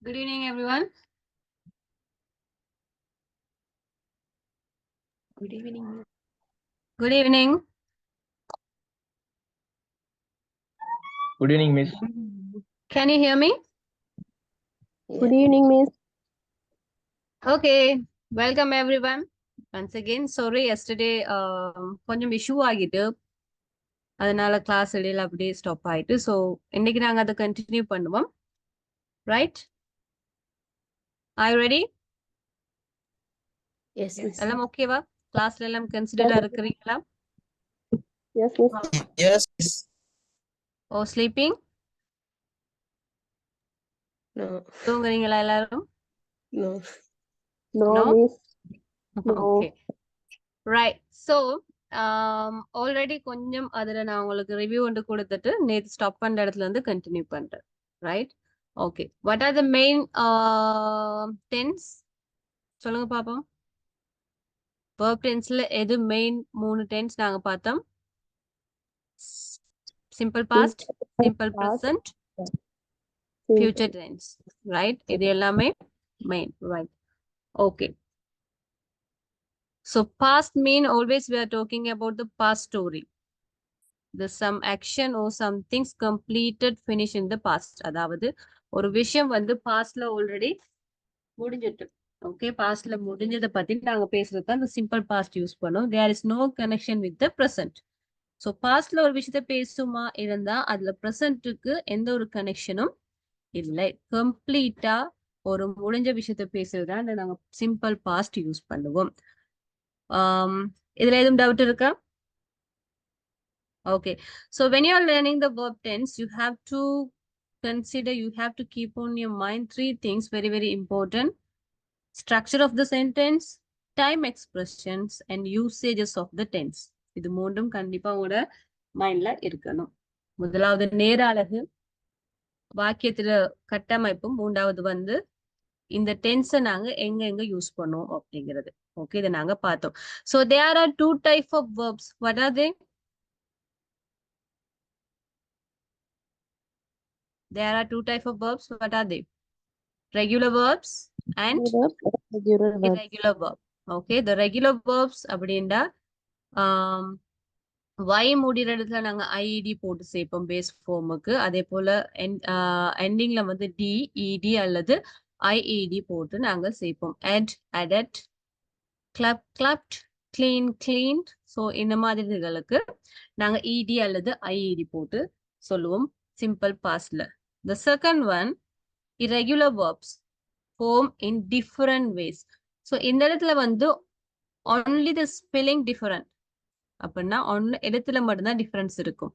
Good evening, everyone. Good evening. Good evening. Good evening, Miss. Can you hear me? Good evening, Miss. Okay. Welcome, everyone. Once again, sorry, yesterday கொஞ்சம் issue ஆகிட்டு அதனால class இடையில அப்படியே stop ஆயிட்டு so இன்னைக்கு நாங்க அதை continue பண்ணுவோம் right I ready Yes, Miss. எல்லாம் ஓகேவா கிளாஸ்ல எல்லாம் கன்சிடரா இருக்கிறீங்களா Yes, Miss. Yes, Miss. ஓ ஸ்லீப்பிங் No. தூங்குறீங்களா எல்லாரும் No. No, No? Miss. No. Okay right so already கொஞ்சம் அதில் நான் உங்களுக்கு ரிவ்யூ வந்து கொடுத்துட்டு நேற்று ஸ்டாப் பண்ணுற இடத்துல இருந்து கண்டினியூ பண்ணுறேன் right okay what are the main tense சொல்லுங்க பாப்போம் verb டென்ஸ்ல எது மெயின் 3 டென்ஸ் நாங்க பார்த்தோம் simple past simple present future tense right இது எல்லாமே main right okay so past mean always we are talking about the past story the some action or some things completed finish in the past அதாவது ஒரு விஷயம் வந்து பாஸ்ட்ல already முடிஞ்சிட்டு okay பாஸ்ட்ல முடிஞ்சதை பத்தி நாங்க பேசுறது தான் இந்த சிம்பிள் பாஸ்ட் யூஸ் பண்ணோம் there is no connection with the present so பாஸ்ட்ல ஒரு விஷயத்த பேசுமா இருந்தா அதுல ப்ரெசன்ட்டுக்கு எந்த ஒரு கனெக்ஷனும் இல்லை கம்ப்ளீட்டா ஒரு முடிஞ்ச விஷயத்த பேசுறது தான் நாங்க சிம்பிள் பாஸ்ட் யூஸ் பண்ணுவோம் இதுல எதுவும் டவுட் இருக்கா okay so when you are learning the verb tense you have to consider you have to keep on your mind 3 things very very important structure of the sentence time expressions and usages of the tense இது மூன்றும் கண்டிப்பா உங்களோட மைண்ட்ல இருக்கணும் முதலாவது நேர அழகு வாக்கியத்துல கட்டமைப்பும் மூன்றாவது வந்து இந்த டென்ஸை நாங்க எங்க யூஸ் பண்ணுவோம் அப்படிங்கிறது ஓகே இதை நாங்க பார்த்தோம் so there are 2 type of verbs what are they there are 2 type of verbs what are they regular verbs and irregular verb okay the regular verbs அப்படின்னா y முடிகிற இடத்துல நாங்க ied போட்டு சேர்ப்போம் பேஸ் ஃபார்முக்கு அதே போல எண்டிங்ல வந்து d ed அல்லது ied போட்டு நாங்க சேர்ப்போம் add added clap clapped clean cleaned so இந்த மாதிரிகளுக்கு நாங்க ed அல்லது ied போட்டு சொல்லுவோம் simple பாஸ்ட்ல the second one irregular verbs form in different ways so இந்த இடத்துல வந்து only the spelling different அப்படின்னா ஒன்னு இடத்துல மட்டும்தான் டிஃபரன்ஸ் இருக்கும்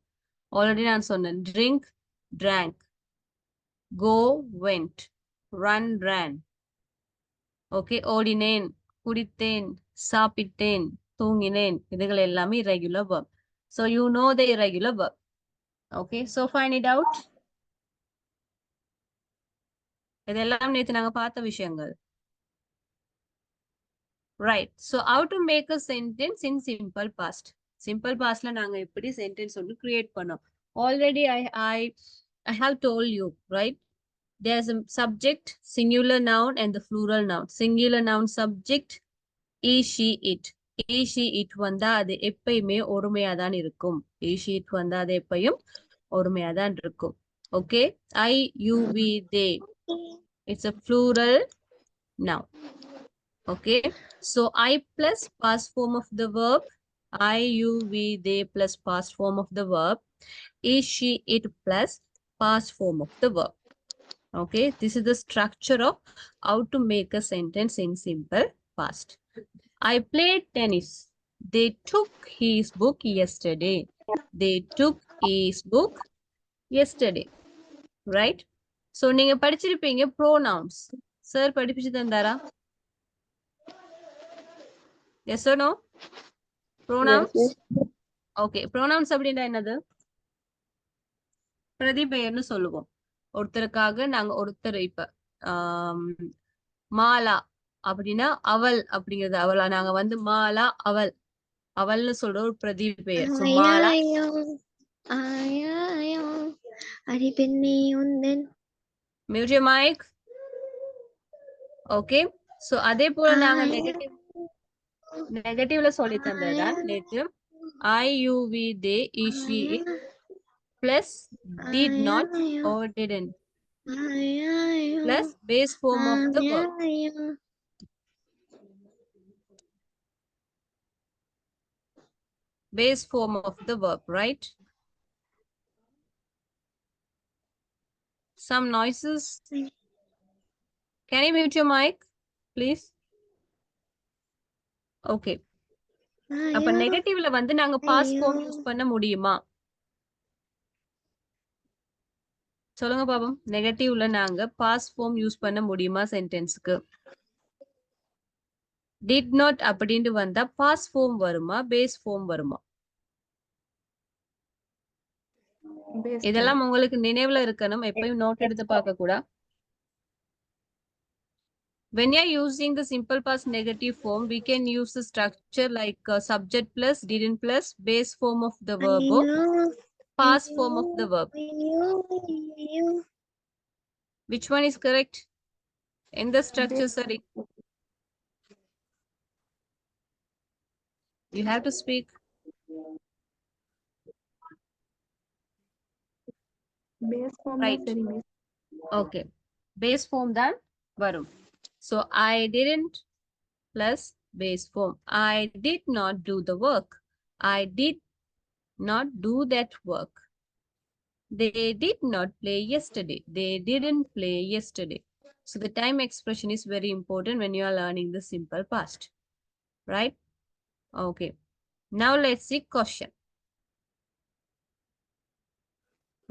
ஆல்ரெடி நான் சொன்னேன் drink drank go went run ran okay ஓடினேன் குடித்தேன் சாப்பிட்டேன் தூங்கினேன் இதுகள் எல்லாமே irregular verb so you know the irregular verb okay so find it out இதெல்லாம் நேத்து நாங்க பார்த்த விஷயங்கள் right so how to make a sentence in simple past simple pastல நாங்க எப்படி sentence வந்து create பண்ணோம் already I have told you right there's a subject singular noun and the plural noun singular noun subject he she it he she it வந்தா அது எப்பயுமே ஒருமையா தான் இருக்கும் he she it வந்தா அது எப்பயும் ஒருமையா தான் இருக்கும் okay I you we they it's a plural noun okay so I plus past form of the verb I you we they plus past form of the verb is she it plus past form of the verb okay this is the structure of how to make a sentence in simple past I played tennis they took his book yesterday they took his book yesterday right so நீங்க படிச்சிருப்பீங்க pronouns sir படிப்பிச்சு தந்தாரா yes or no pronouns Yes, okay pronouns அப்படின்னா என்னது பிரதிபெயர்னு சொல்லுவோம் ஒருத்தருக்காக நாங்க ஒருத்தர் இப்ப மாலா அப்படின்னா அவள் அப்படிங்கிறது அவளா நாங்க வந்து மாலா அவள் அவள்னு சொல்ற ஒரு பிரதிபெயர் so Mala mute your mic okay so அதே போல நாங்க நெகட்டிவ்ல சொல்லி தந்ததுதான் நேற்று I you we they he she it plus did not or didn't plus base form of the verb. Base form of the verb, right? Some noises. Can you mute your mic, please? Okay. அப்ப நெகட்டிவ்ல வந்து நாங்க past form use பண்ண முடியுமா? சொல்லுங்க பாப்போம். நெகட்டிவ்ல நாங்க past form use பண்ண முடியுமா சென்டென்ஸ்க்கு? Did not அப்படின்ட்டு வந்தா past form வருமா? Base form வருமா? Base இதெல்லாம் உங்களுக்கு நினைவுல இருக்கணும். எப்பயும் நோட் எடுத்து பார்க்க கூட. When you are using the simple past negative form, we can use the structure like subject plus, didn't plus, base form of the verb, past form of the verb. Which one is correct? In the structure, sorry. You have to speak. Base form Right. சரி miss. Okay. Base form தான் வரும். So I didn't plus base form. I did not do the work. I did not do that work. They did not play yesterday. They didn't play yesterday. So the time expression is very important when you are learning the simple past. Right? Okay. Now let's see question.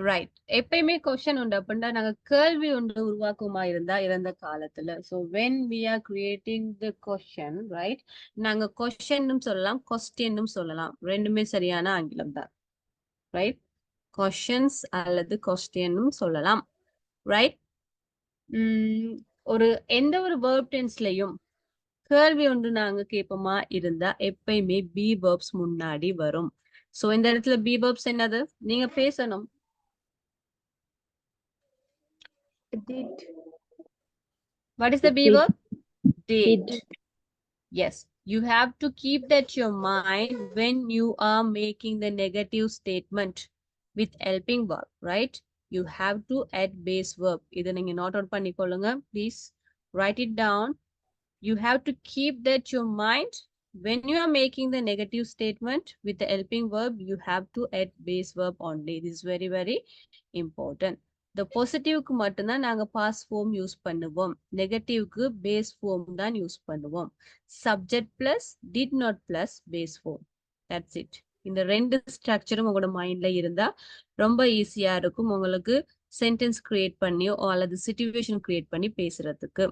Right. எப்பயுமே question உண்டு அப்படின்னா நாங்க கேள்வி ஒன்று உருவாக்குமா இருந்தா இறந்த காலத்துல. So when we are creating the question, right? நாங்க கொஸ்டின்னும் சொல்லலாம், கொஸ்டின்னும் சொல்லலாம். ரெண்டுமே சரியான ஆங்கிலம் தான். Right? Questions அல்லது கொஸ்டின்னும் சொல்லலாம். Right? ஒரு எந்த ஒரு verb tenseலயும் கேள்வி ஒன்று நாங்க கேட்போமா இருந்தா எப்பயுமே be verbs முன்னாடி வரும். So இந்த இடத்துல be verbs என்னது? நீங்க பேசணும். Did. What is the be Did. verb? Did. Did. Yes. You have to keep that your mind when you are making the negative statement with helping verb, right? You have to add base verb. இதை நீங்க note out பண்ணிக்கொள்ளுங்க. Please write it down. You have to keep that your mind when you are making the negative statement with the helping verb, you have to add base verb only. This is very, very important. The positive மட்டும்தான் நாங்க past form use பண்ணுவோம். நெகட்டிவ்க்கு base form தான் use பண்ணுவோம். Subject plus, did not plus, base form. That's it. இந்த ரெண்டு ஸ்ட்ரக்சரும் உங்களோட மைண்ட்ல இருந்தா ரொம்ப ஈஸியா இருக்கும் உங்களுக்கு சென்டென்ஸ் கிரியேட் பண்ணியோ அல்லது சிச்சுவேஷன் கிரியேட் பண்ணி பேசுறதுக்கு.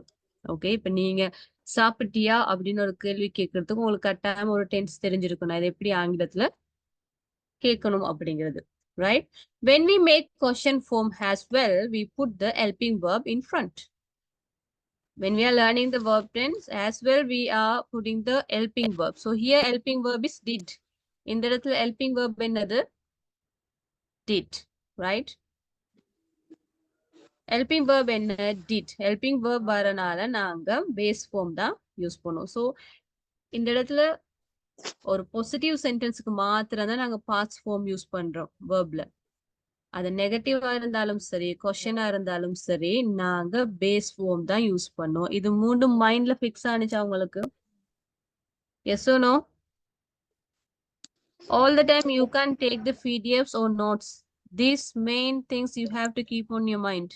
ஓகே, இப்ப நீங்க சாப்பிட்டியா அப்படின்னு ஒரு கேள்வி கேட்கறதுக்கு உங்களுக்கு கட்டாயம் ஒரு டென்ஸ் தெரிஞ்சிருக்கும். இது எப்படி ஆங்கிலத்துல கேட்கணும் அப்படிங்கிறது. Right? When we make question form as well, we put the helping verb in front. When we are learning the verb tense as well, we are putting the helping verb. So here helping verb is did. இந்த இடத்துல helping verb என்னது? Did. Right? Helping verb என்ன? Did. Helping verb வரனால நாங்க base form தான் use பண்ணுவோம். So இந்த இடத்துல ஒரு பாசிட்டிவ் சென்டென்ஸ்க்கு மாத்திரம் தான் நாங்க பாஸ்ட் ஃபார்ம் யூஸ் பண்றோம் வேர்ப்ல. அது நெகட்டிவா இருந்தாலும் சரி, கொஸ்டினா இருந்தாலும் சரி, நாங்க பேஸ் ஃபார்ம் தான் யூஸ் பண்ணுவோம். இது மூணும் மைண்ட்ல ஃபிக்ஸ் ஆனிச்சா உங்களுக்கு? Yes or no? All the time you can take the PDFs or notes. These main things you have to keep on your mind.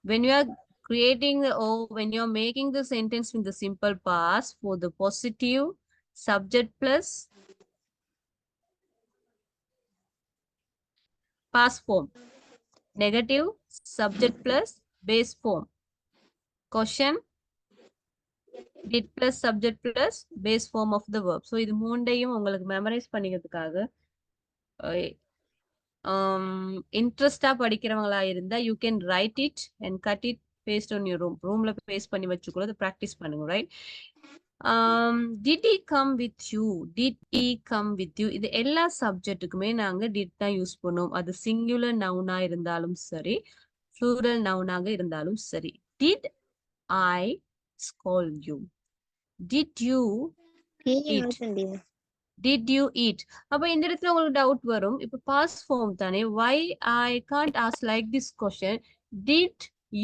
When you are creating or when you are making the sentence in the simple past for the positive subject plus past form, negative subject plus base form, question did plus subject plus base form of the verb. So இது மூண்டையும் உங்களுக்கு memorise பண்ணிக்கிறதுக்காக இன்ட்ரெஸ்டா படிக்கிறவங்களா இருந்தா you can write it and cut it paste on your room. ரூம்ல paste பண்ணி வச்சுக்கூட practice பண்ணுங்க. Right? Did he come with you? Did he come with you? இது எல்லா சப்ஜெக்ட்டுக்குமே நாங்க did தான் யூஸ் பண்ணுவோம். அது சிங்குலர் நவுனா இருந்தாலும் சரி, ப்ளூரல் நவுனாக இருந்தாலும் சரி. Did I called you. Did you eat? Did you eat? அப்ப இந்த இடத்துல உங்களுக்கு டவுட் வரும். இப்ப past form தானே. Why I can't ask like this question? Did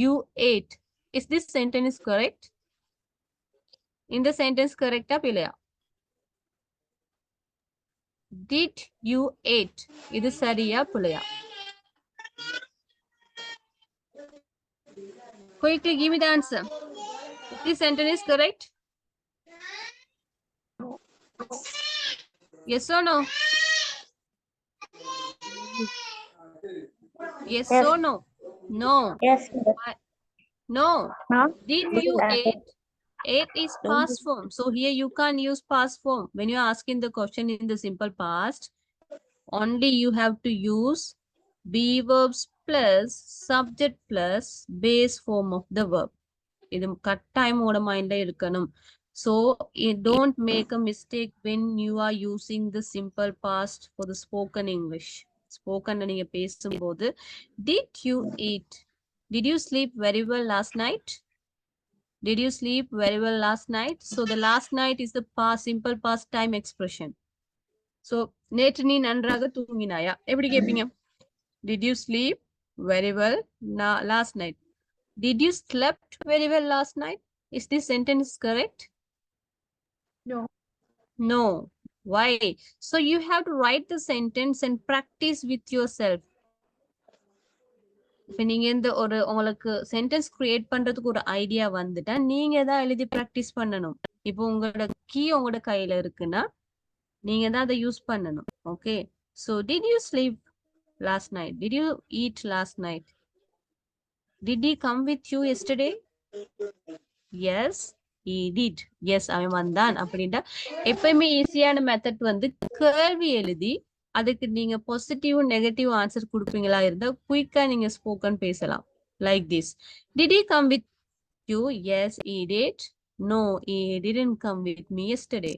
you ate? Is this sentence correct? இந்த sentence correct ஆ இல்லையா? Did you ate? இது சரியா பிள்ளையா? Quickly give me the answer. Is this sentence correct? Yes or no? Yes or no? No. Yes. No. Huh? Did you ate? Ate is past form. So here you can't use past form. When you're asking the question in the simple past, only you have to use be verbs plus subject plus base form of the verb. இது கட்டாயம் உங்களோட மைண்ட்ல இருக்கணும். So don't make a mistake when you are using the simple past for the spoken English. Spoken நீங்க பேசும்போது did you eat? Did you sleep very well last night? Did you sleep very well last night? So the last night is the past simple past time expression. So நேற்று நீ நன்றாக தூங்கினாயா? எப்படி கேட்பீங்க? Did you sleep very well last night? Did you slept very well last night? Is this sentence correct? No. No. Why? So you have to write the sentence and practice with yourself. இப்ப நீங்க இந்த ஒரு உங்களுக்கு sentence create பண்றதுக்கு ஒரு idea வந்துட்டா நீங்க தான் எழுதி பிராக்டிஸ் பண்ணணும். இப்போ உங்களோட கீ உங்களோட கையில இருக்குன்னா நீங்க தான் அதை யூஸ் பண்ணணும். Okay, so did you sleep last night? Did you eat last night? Did he come with you yesterday? Yes, he did. Yes, அவன் வந்தான். அப்படின்ட்டா எப்பயுமே ஈஸியான மெத்தட் வந்து கேள்வி எழுதி அதுக்கு நீங்க பாசிட்டிவ் நெகட்டிவ் ஆன்சர் கொடுப்பீங்களா இருந்தா குயிக்கா நீங்க ஸ்போக்கன் பேசலாம். Like this, did he come with you? Yes, he did. No, he didn't come with me yesterday.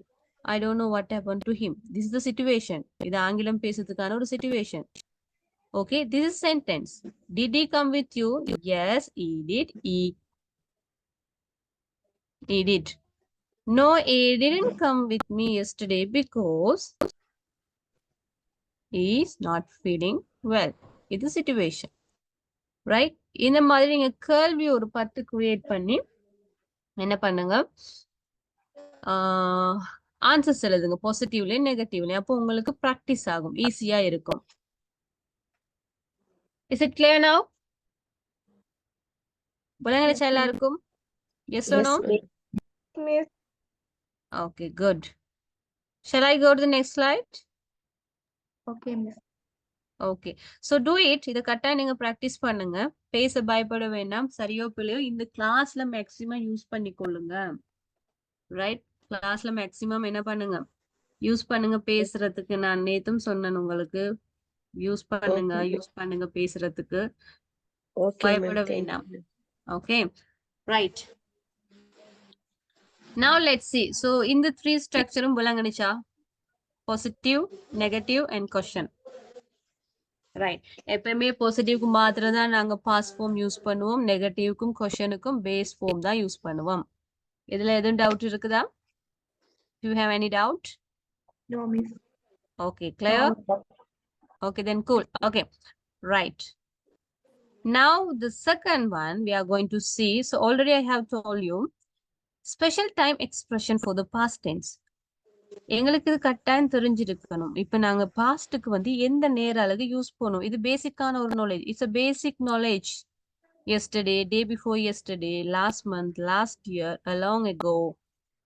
I don't know what happened to him. This is the situation. இது ஆங்கிலம் பேசுறதுக்கான ஒரு situation. Okay, this is sentence. Did he come with you? Yes, he did. He did. No, he didn't come with me yesterday because he is not feeling well. It's the situation. Right? இந்த மாதிரி நீங்க கேள்வி ஒரு 10 create பண்ணி என்ன பண்ணுங்க, answers எழுதுங்க பாசிட்டிவ்லயும் நெகட்டிவ்லயும். அப்போ உங்களுக்கு ப்ராக்டிஸ் ஆகும், ஈஸியா இருக்கும். Is it clear now? புலங்களிச்சா எல்லாருக்கும்? Yes or no? Miss. Okay, good. Shall I go to the next slide? Okay, Miss. Okay, so do it. இதை கட்டாயம் நீங்க ப்ராக்டிஸ் பண்ணுங்க. பேச பயப்பட வேண்டாம். சரியோ பிள்ளையோ இந்த கிளாஸ்ல மேக்சிமம் யூஸ் பண்ணிக்கொள்ளுங்க. ரைட், கிளாஸ்ல மேக்சிமம் என்ன பண்ணுங்க, யூஸ் பண்ணுங்க பேசுறதுக்கு. நான் நேத்தும் சொன்னேன் உங்களுக்கு, யூஸ் பண்ணுங்க பேசுறதுக்கு. பயப்பட வேண்டாம். Okay, right. Now let's see. So in the 3 structure விளங்குச்சா? Positive, negative and question. Right. எப்பவுமே பாசிட்டிவ்க்கு மாத்திரம் தான் நாங்க பாஸ்ட் ஃபார்ம் யூஸ் பண்ணுவோம். நெகட்டிவ்க்கும் கொஸ்டனுக்கும் பேஸ் ஃபார்ம் தான் யூஸ் பண்ணுவோம். இதுல எதுவும் டவுட் இருக்குதா? Do you have any doubt? No, Miss. Okay, clear? Okay, then cool. Okay, right. Now the second one we are going to see. So already I have told you special time expression for the past tense. எங்களுக்கு இது கட்டாயம் தெரிஞ்சிருக்கணும். இப்ப நாங்க பாஸ்டுக்கு வந்து எந்த நேர அழகு யூஸ் பண்ணுவோம். இது பேசிக்கான ஒரு knowledge. It's a basic knowledge. Yesterday, day before yesterday, last month, last year, a long ago,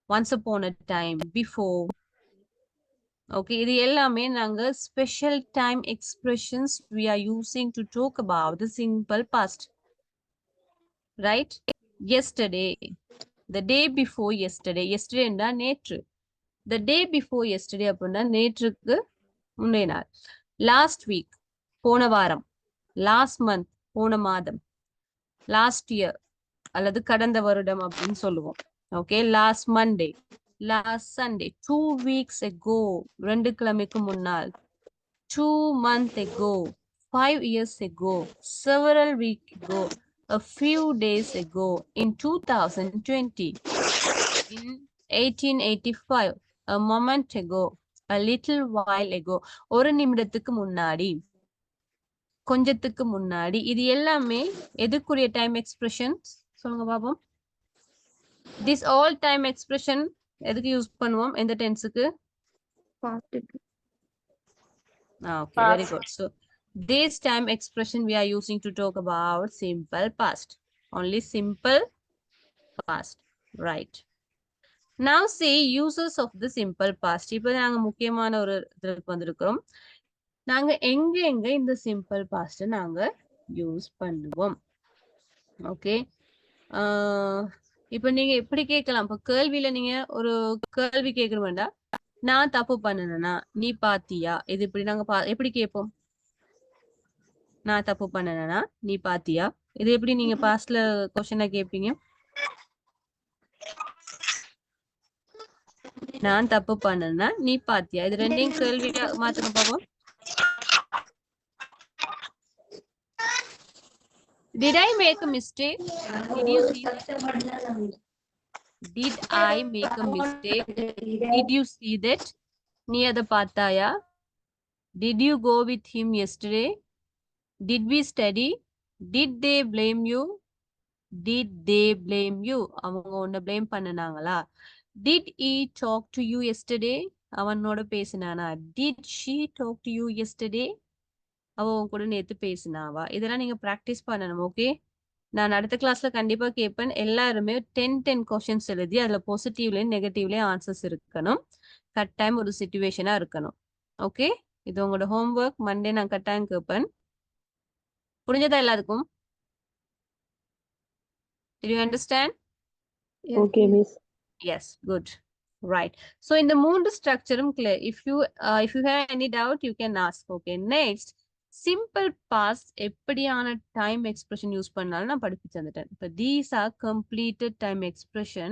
once upon a time, before. Okay, இது எல்லாமே நாங்க special time expressions we are using to talk about the simple past. Right? Yesterday, the day before yesterday. Yesterday என்றா நேற்று. The day before yesterday அப்படின்னா நேற்றுக்கு முந்தைய நாள். Last week போன வாரம். Last month போன மாதம். Last year அல்லது கடந்த வருடம் அப்படின்னு சொல்லுவோம். Okay, last Monday, last Sunday, 2 weeks ago 2 கிழமைக்கு முன்னால், 2 months ago, 5 years ago, several weeks ago, a few days ago, in 2020, in 1885, a moment ago, a little while ago. ஒரு நிமிடத்துக்கு முன்னாடி, கொஞ்சத்துக்கு முன்னாடி. இது எல்லாமே எதுக்குரிய டைம் எக்ஸ்பிரஷன்ஸ் சொல்லுங்க பாப்போம். திஸ் ஆல் டைம் எக்ஸ்பிரஷன் எதுக்கு யூஸ் பண்ணுவோம்? எந்த டென்ஸுக்கு? Past. Okay, very good. So this time expression we are using to talk about simple past. Only simple past. Right. Now see uses of the simple past. இப்போ நாங்க முக்கியமான ஒரு இதுக்கு வந்திருக்கிறோம். நாங்க எங்க இந்த simple past நாங்க யூஸ் பண்ணுவோம். ஓகே. இப்போ நீங்க எப்படி கேட்கலாம்? இப்போ கேள்வியில நீங்க ஒரு கேள்வி கேட்கணும் வேண்டாம். நான் தப்பு பண்ணனா நீ பாத்தியா? இது இப்படி நாங்க எப்படி கேட்போம்? நான் தப்பு பண்ணனா நீ பாத்தியா? இது எப்படி நீங்க பாஸ்ட்ல क्वेश्चन கேட்பீங்க? நான் தப்பு பண்ணனா நீ பாத்தியா? இது ரெண்டையும் கேள்வியா மாத்துங்க பாப்போம். Did I make a mistake? Did you see that? Did I make a mistake? Did you see that? நீ அதை பார்த்தாயா? Did you go with him yesterday? Did we study? Did they blame you? Did they blame you? அவங்க உன்னை blame பண்ணனாங்களா? Did he talk to you yesterday? அவனோட பேசினானா? Did she talk to you yesterday? அவன் கூட நேத்து பேசினாவா? இதெல்லாம் நீங்க பிராக்டிஸ் பண்ணணும். Okay, நான் அடுத்த கிளாஸ்ல கண்டிப்பா கேட்பேன். எல்லாருமே 10 கொஸ்டின்ஸ் எழுதி அதுல பாசிட்டிவ்லயும் நெகட்டிவ்லயும் ஆன்சர்ஸ் இருக்கணும். கட்டாயம் ஒரு சிச்சுவேஷனா இருக்கணும். ஓகே, இது உங்களோட ஹோம்ஒர்க். மண்டே நான் கட்டாயம் கேட்பேன். புரிஞ்சதா எல்லாருக்கும்? Did you understand? Yes, Okay, miss. Yes, good. Right. So in the மூன்று ஸ்ட்ரக்சரும் clear. If you have any doubt, you can ask. Okay. Next, simple past எப்படியான time expression யூஸ் பண்ணாலும் நான் படிப்பிச்சு வந்துட்டேன். இப்போ these are completed time expression.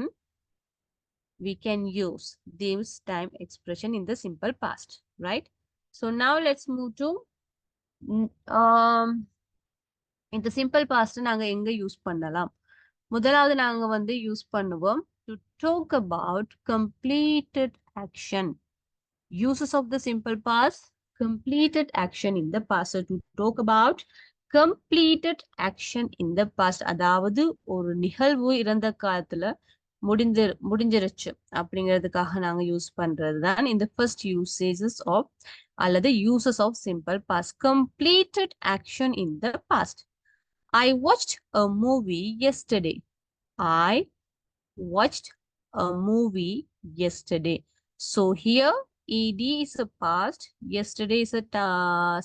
We can use this time expression in the simple past, right? So now let's move to இந்த simple past நாங்க எங்க use பண்ணலாம்? முதலாவது நாங்க வந்து யூஸ் பண்ணுவோம் to talk about completed action. Uses of the simple past, completed action in the past. So to talk about completed action in the past, அதாவது ஒரு நிகழ்வு இறந்த காலத்துல முடிஞ்சிருச்சு அப்படிங்கிறதுக்காக நாங்க யூஸ் பண்றதுதான் இந்த first usages of அல்லது uses of simple past. Completed action in the past. I watched a movie yesterday. I watched a movie yesterday. So here ed is a past, yesterday is a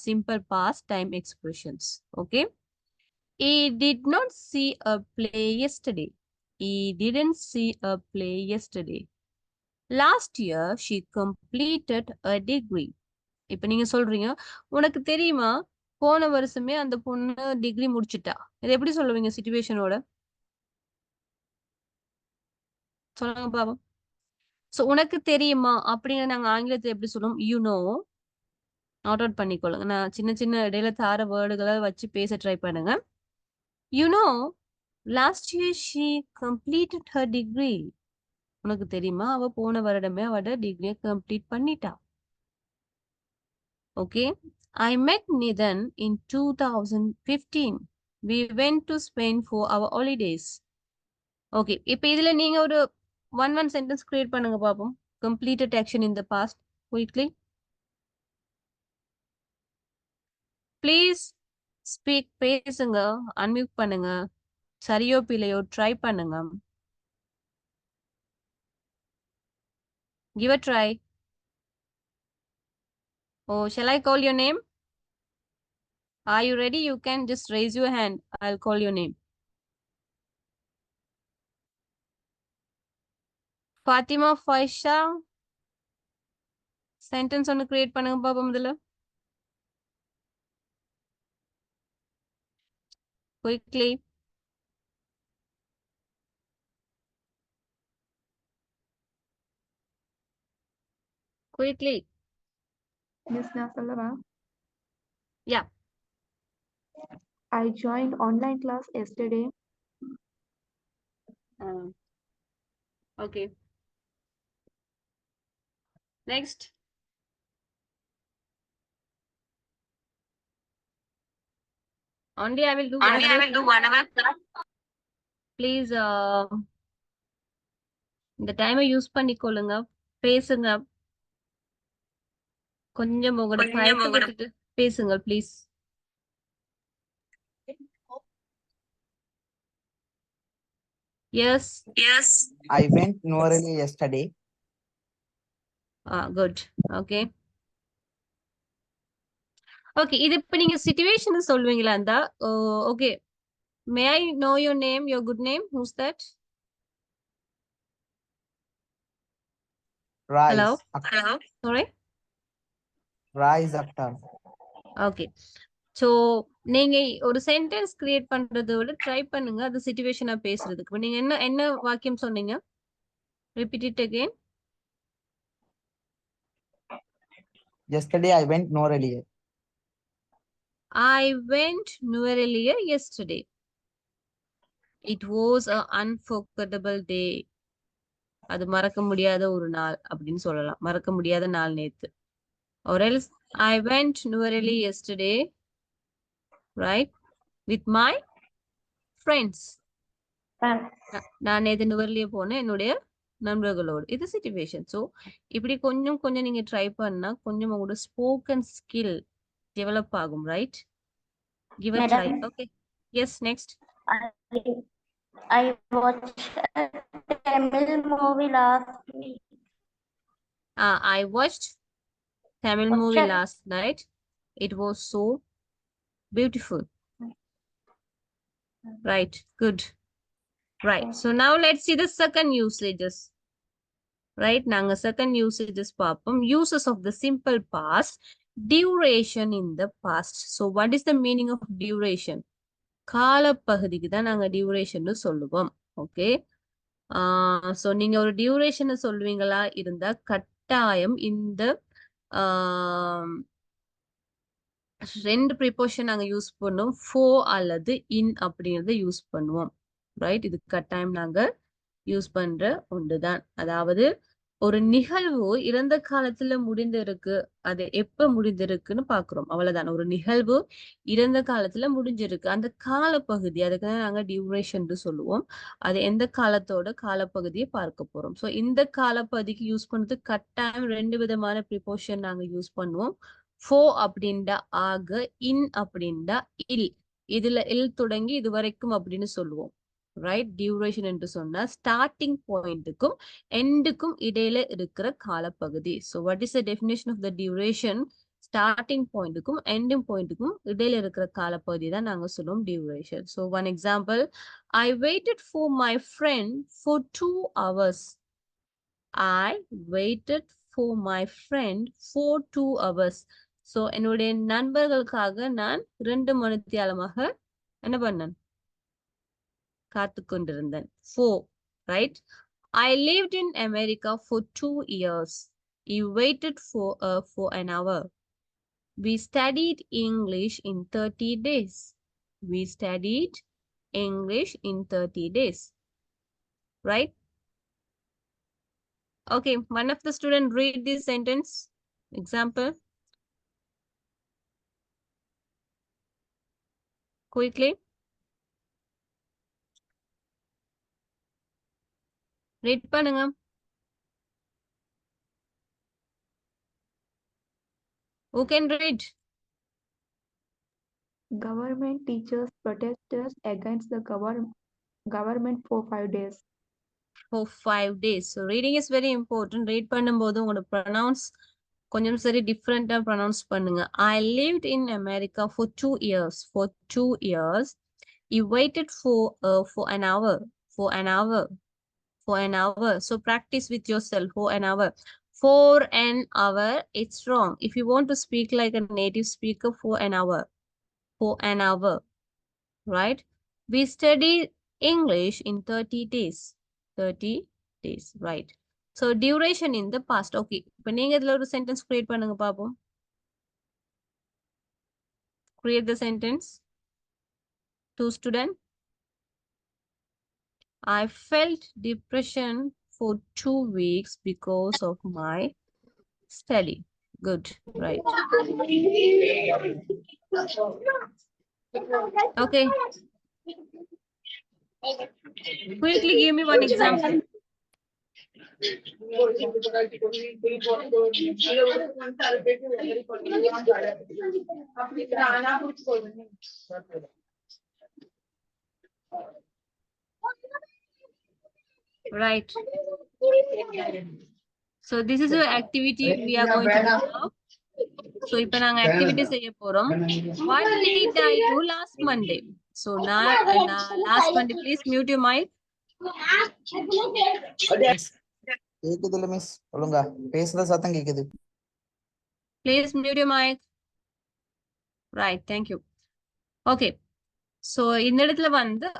simple past time expressions. Okay, he did not see a play yesterday. He didn't see a play yesterday. Last year she completed a degree. இப்ப நீங்க சொல்றீங்க, உனக்கு தெரியுமா போன வருஷமே அந்த பொண்ணு degree முடிச்சிட்டா. இது எப்படி சொல்லுவீங்க சிச்சுவேஷனோட? சொல்லுங்க பாப்போம். சோ உனக்கு தெரியுமா அப்படின்னு நாங்க ஆங்கிலத்துல எப்படி சொல்லுவோம்? You know. நோட் அவுட் பண்ணிக்கொள்ளுங்க. நான் சின்ன சின்ன இடையில தார வேர்டுகளை வச்சு பேச ட்ரை பண்ணுங்க. You know last year she completed her degree. உனக்கு தெரியுமா அவ போன வருடமே அவட டிகிரியை கம்ப்ளீட் பண்ணிட்டா. Okay, I met Nidan in 2015. We went to Spain for our holidays. Okay, இப்போ இதுல நீங்க ஒரு one sentence create பண்ணுங்க பாப்போம். Completed action in the past quickly. Please speak, பேசுங்க, unmute பண்ணுங்க. சரியோ பிழையோ ட்ரை பண்ணுங்க. Give a try. Oh, shall I call your name? Are you ready? You can just raise your hand. I'll call your name. Fatima Faisha. Sentence ஒன்னு create பண்ணுங்க பாப்போம் முதல்ல. Quickly. Quickly. Miss நான் சொல்லவா? Yeah. I joined online class yesterday. Okay. Next. Only I will do whatever. Please, இந்த டைமை use பண்ணிக்கொள்ளுங்க, பேசுங்க, கொஞ்சம் உங்களோட பயத்தை விட்டுட்டு பேசுங்க please. Yes. I went Nuvareli yesterday. Good. Okay. Okay, இது இப்ப நீங்க சிச்சுவேஷன் சொல்லுவீங்களா இருந்தா? Okay. May I know your name, your good name? Who's that? Rise. Hello? Hello. Sorry? Rise after. Okay. So நீங்க ஒரு சென்டென்ஸ் கிரியேட் பண்றதை விட try பண்ணுங்க அது சிச்சுவேஷனா பேசுறதுக்கு. இப்ப நீங்க என்ன வாக்கியம் சொன்னீங்க? Repeat it again. Yesterday I went Nuvareli. I went Nuvareliya yesterday. It was an unforgettable day. அது மறக்க முடியாத ஒரு நாள் அப்படின்னு சொல்லலாம். மறக்க முடியாத நாள் நேத்து. Or else I went Nuvareli yesterday, right? With my friends. நான் நேத்து நுவரெலியா போனேன் என்னுடைய நண்பர்களோடு. இது சிச்சுவேஷன். ஸோ இப்படி கொஞ்சம் கொஞ்சம் நீங்க ட்ரை பண்ணா கொஞ்சம் உங்களோட ஸ்போக்கன் ஸ்கில் டெவலப் ஆகும், right? Give a try. Okay. Yes, next. I watched a Tamil movie last week. I watched Tamil movie last night. It was so beautiful. Right. Good. Right. So now let's see the second usages. Right. நாங்க second usages பார்ப்போம். Uses of the simple past. Duration in the past. So what is the meaning of duration? காலப்பகுதிக்கு தான் நாங்க duration சொல்லுவோம். Okay. So நீங்க ஒரு டியூரேஷனை சொல்லுவீங்களா இருந்தா கட்டாயம் இந்த ரெண்டு ப்ரிப்போஷன் நாங்க யூஸ் பண்ணுவோம். ஃபோ அல்லது இன் அப்படிங்கறத யூஸ் பண்ணுவோம். ரைட்? இது கட்டாயம் நாங்க யூஸ் பண்ற ஒன்றுதான். அதாவது ஒரு நிகழ்வு இறந்த காலத்துல முடிந்திருக்கு, அது எப்ப முடிந்திருக்குன்னு பாக்குறோம். அவ்வளவுதான். ஒரு நிகழ்வு இறந்த காலத்துல முடிஞ்சிருக்கு, அந்த காலப்பகுதி, அதுக்கு நாங்க டியூரேஷன் சொல்லுவோம். அது எந்த காலத்தோட காலப்பகுதியை பார்க்க போறோம். ஸோ இந்த காலப்பகுதிக்கு யூஸ் பண்றது கட்டாயம் ரெண்டு விதமான ப்ரிப்போஷன் நாங்க யூஸ் பண்ணுவோம். ஃபோ அப்படின்டா ஆக, இன் அப்படின்டா இல். இதுல இல் தொடங்கி இது வரைக்கும் அப்படின்னு சொல்லுவோம். ரைட்? டியூரேஷன் என்று சொன்னா ஸ்டார்டிங் பாயிண்ட்டுக்கும் எண்டுக்கும் இடையில இருக்கிற காலப்பகுதி. So what is the definition of the duration? Starting பாயிண்ட்டுக்கும் எண்டிங் பாயிண்ட்டுக்கும் இடையில இருக்கிற காலப்பகுதி தான் நாங்க சொல்லுவோம் duration. So one example, I waited for my friend for 2 hours. I waited for my friend for 2 hours. So என்னுடைய நண்பர்களுக்காக நான் 2 மணித்தியாலமாக என்ன பண்ணேன்? காத்து கொண்டிருந்தேன். 4, right? I lived in America for 2 years. He waited for an hour. We studied English in 30 days. We studied English in 30 days. Right? Okay, one of the students read this sentence. Example. Quickly. Read பண்ணுங்க. Who can read? Government teachers protested against the government for 5 days. For 5 days. So reading is very important. Read பண்ணும்போது உங்களோட pronounce கொஞ்சம் சரி டிஃப்ரெண்டா pronounce பண்ணுங்க. I lived in America for 2 years. For 2 years. You waited for an hour. For an hour. For an hour. So practice with yourself. For an hour. For an hour. It's wrong. If you want to speak like a native speaker, for an hour. For an hour. Right? We studied English in 30 days. 30 days. Right? So duration in the past. Okay. இப்போ நீங்க இதுல ஒரு sentence create பண்ணுங்க பாப்போம். Create the sentence. Two student. I felt depression for 2 weeks because of my study. Good, right. Okay. Quickly give me one example. Right. So this is your activity we are going to do now. So இப்போ நாங்க activity செய்ய போறோம். What did I do last Monday? So நான் last Monday, please mute your mic. கேக்குது இல்ல miss ஒழுங்கா பேசுற சத்தம் கேக்குது. Please mute your mic. Right, thank you. Okay. So இந்த இடத்துல வந்து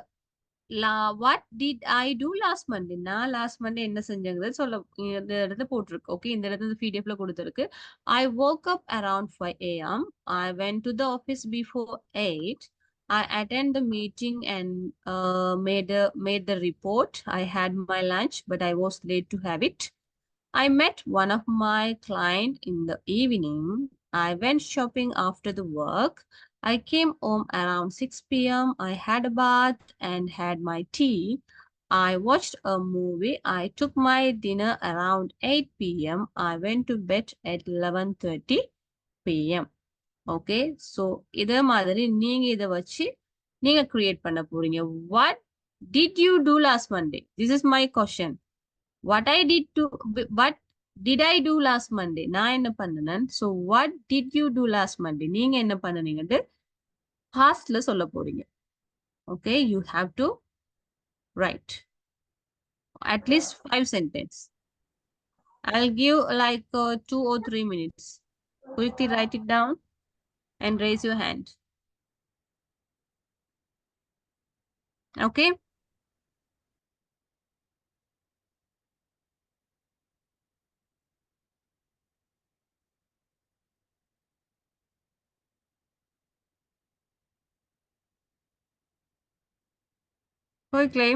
what did I do last Monday? நான் last Monday என்ன செஞ்சேங்கிறது சொல்ல இந்த இடத்துல போட்டிருக்கு. ஓகே, இந்த இடத்துல PDF ல கொடுத்திருக்கு. I woke up around 5 a.m. I went to the office before 8. I attended the meeting and made the report. I had my lunch, but I was late to have it. I met one of my clients in the evening. I went shopping after the work. I came home around 6 p.m. I had a bath and had my tea. I watched a movie. I took my dinner around 8 p.m. I went to bed at 11:30 p.m. Okay, so இதே மாதிரி நீங்க இதை வச்சு நீங்க create பண்ண போறீங்க. What did you do last Monday? This is my question. What did I do last Monday? நான் என்ன பண்ணனேன்? So what did you do last Monday? நீங்க என்ன பண்ணனீங்கன்னு pastல சொல்ல போறீங்க. Okay, you have to write at least 5 sentences. I'll give like 2 or 3 minutes. Quickly write it down and raise your hand. Okay. Quickly.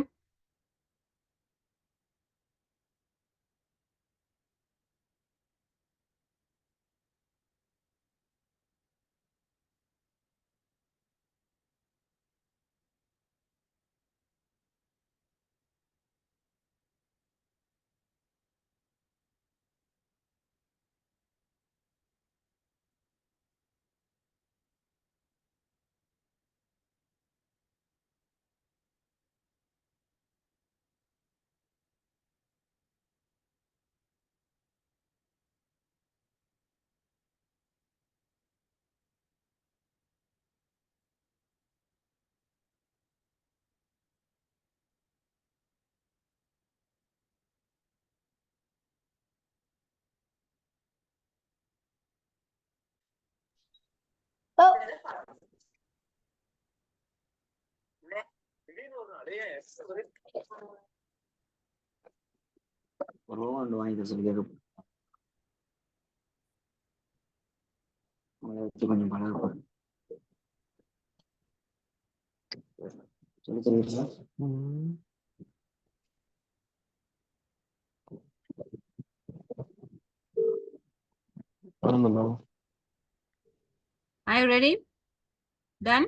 கொஞ்சம் பழக சொல்லி தருவீங்களா? Are you ready? Done?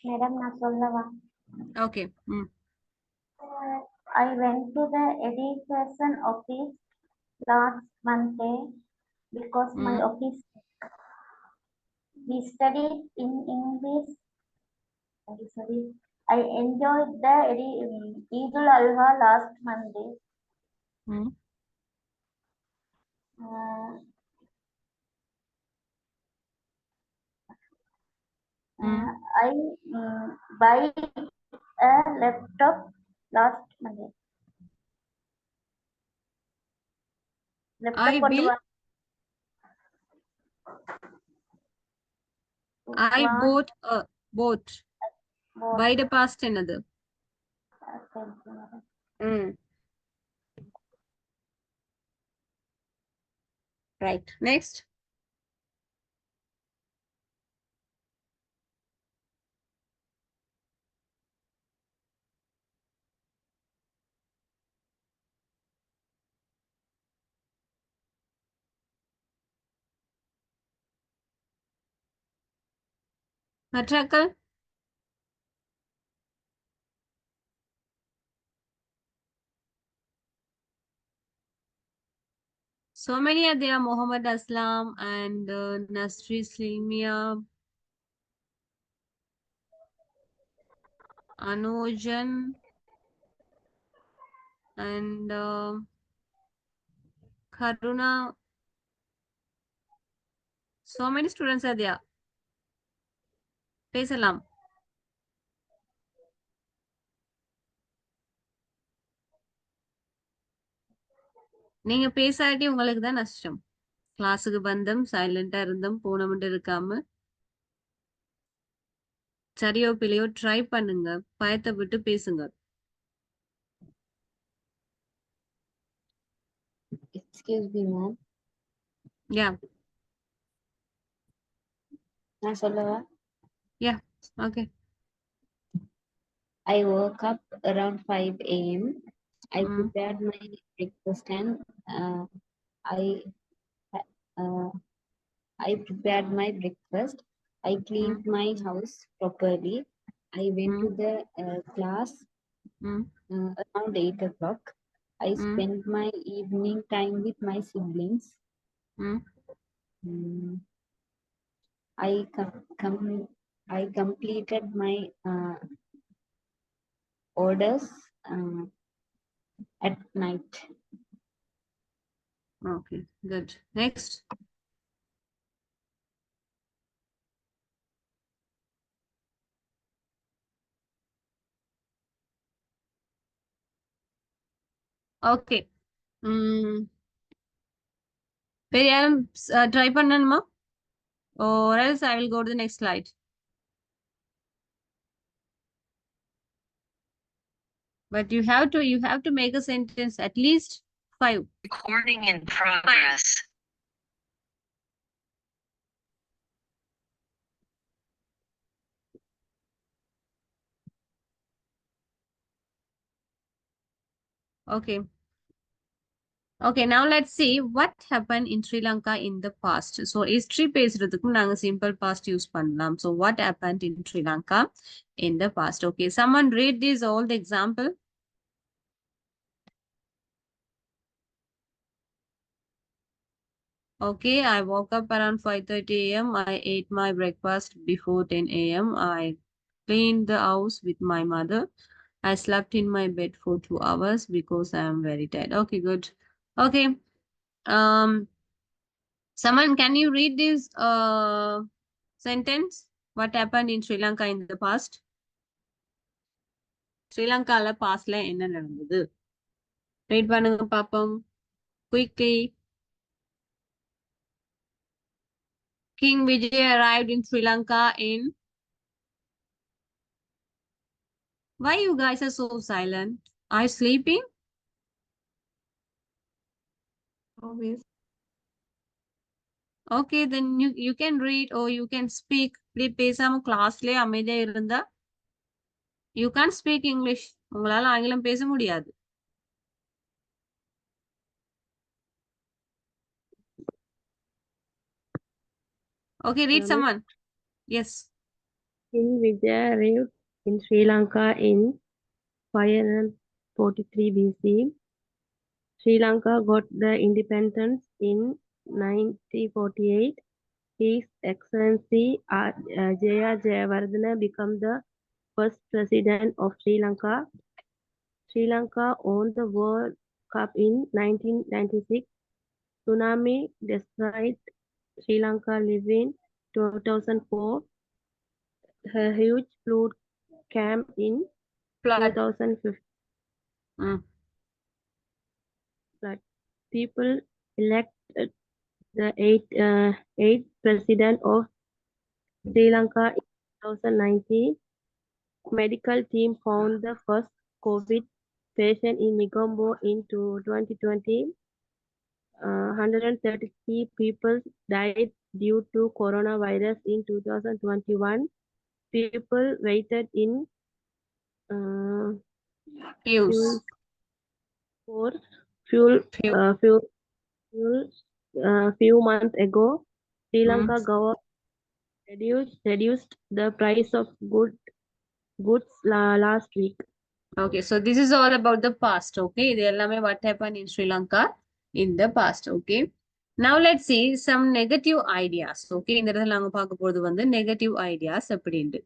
Madam நான் சொல்லவா? Okay. I went to the education office last Monday because my office we studied in English. Sorry. I enjoyed the Eidul Adha last Monday. I buy a laptop last Monday. I bought a both. both. By the past என்னது? Thank you, madam. Right. Next. மற்றாக்கள்? So many are there. Muhammad Aslam and Nasri Slimia, Anujan, and Karuna. So many students are there. பேசலாம். நீங்க பேசாட்டி உங்களுக்கு தான் நஷ்டம். கிளாஸுக்கு வந்தோம், சைலண்டா இருந்தோம், போன மட்டும் இருக்காம சரியோ பிள்ளையோ ட்ரை பண்ணுங்க, பயத்தை விட்டு பேசுங்க. Excuse me, ma'am. யா நான் சொல்லவா? Yeah okay. I woke up around 5 a.m. I Mm. prepared my breakfast and uh, I prepared my breakfast. I cleaned my house properly. I went to the class around 8 o'clock. I spent my evening time with my siblings. Mm, I completed my orders at night. Okay, good. Next. Okay. வேற யாரும் try பண்ணணுமா? Or else I will go to the next slide. But you have to make a sentence at least 5. Recording in progress. Okay. Okay, now let's see what happened in Sri Lanka in the past. So history பேசுறதுக்கும் நாங்க simple past use பண்ணலாம். So what happened in Sri Lanka in the past? Okay, someone read this old example. Okay, I woke up around 5:30 a.m. I ate my breakfast before 10 a.m. I cleaned the house with my mother. I slept in my bed for 2 hours because I am very tired. Okay, good. Okay. Someone, can you read this sentence? What happened in Sri Lanka in the past? Sri Lanka la pastல என்ன நடந்தது? Read பண்ணுங்க பாப்போம். Quickly. King Vijay arrived in Sri Lanka in... Why you guys are so silent? Are you sleeping? Always. Okay, then you can read or you can speak. Please பேசாம கிளாஸ்லயே அமைதியா இருந்தா you can't speak English. உங்களால ஆங்கிலம் பேச முடியாது. Okay, read someone. Yes. King Vijaya arrived in Sri Lanka in 543 BC. Sri Lanka got the independence in 1948. His Excellency Jaya Jayawardena became the first president of Sri Lanka. Sri Lanka won the World Cup in 1996. Tsunami destroyed Sri Lanka live in 2004. A huge flood came in Flood. 2015. People elected the eighth president of Sri Lanka in 2019, medical team found the first COVID patient in Negombo in 2020. 133 people died due to coronavirus in 2021. People waited in Use. queues for fuel Few. few months ago. Sri Hmm. Lanka government reduced the price of goods last week. Okay, so this is all about the past. Okay, இது எல்லாமே what happened in Sri Lanka in the past. Okay, now let's see some negative ideas. Okay, இந்த இடத்துல நாங்க பார்க்க போறது வந்து negative ideas அப்படின்ட்டு.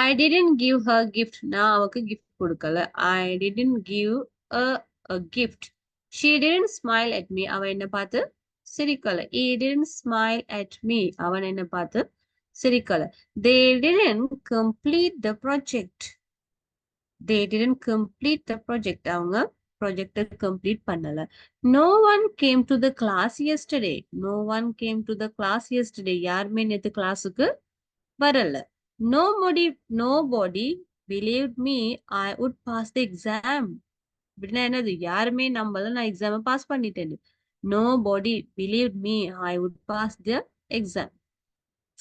I didn't give her gift. நான் அவக்கு gift கொடுக்கல. I didn't give a gift. She didn't smile at me. அவன் என்ன பார்த்து சிரிக்கல. He didn't smile at me. அவன் என்ன பார்த்து சிரிக்கல. They didn't complete the project. They didn't complete the project. அவங்க ப்ராஜெக்டை கம்ப்ளீட் பண்ணல. No one came to the class yesterday. No one came to the class yesterday. யாருமே நேத்து கிளாஸுக்கு வரல. Nobody believed me I would pass the exam. அப்படின்னா என்னது? யாருமே நம்பல நான் எக்ஸாமை பாஸ் பண்ணிட்டேன்னு. Nobody believed me I would pass the exam.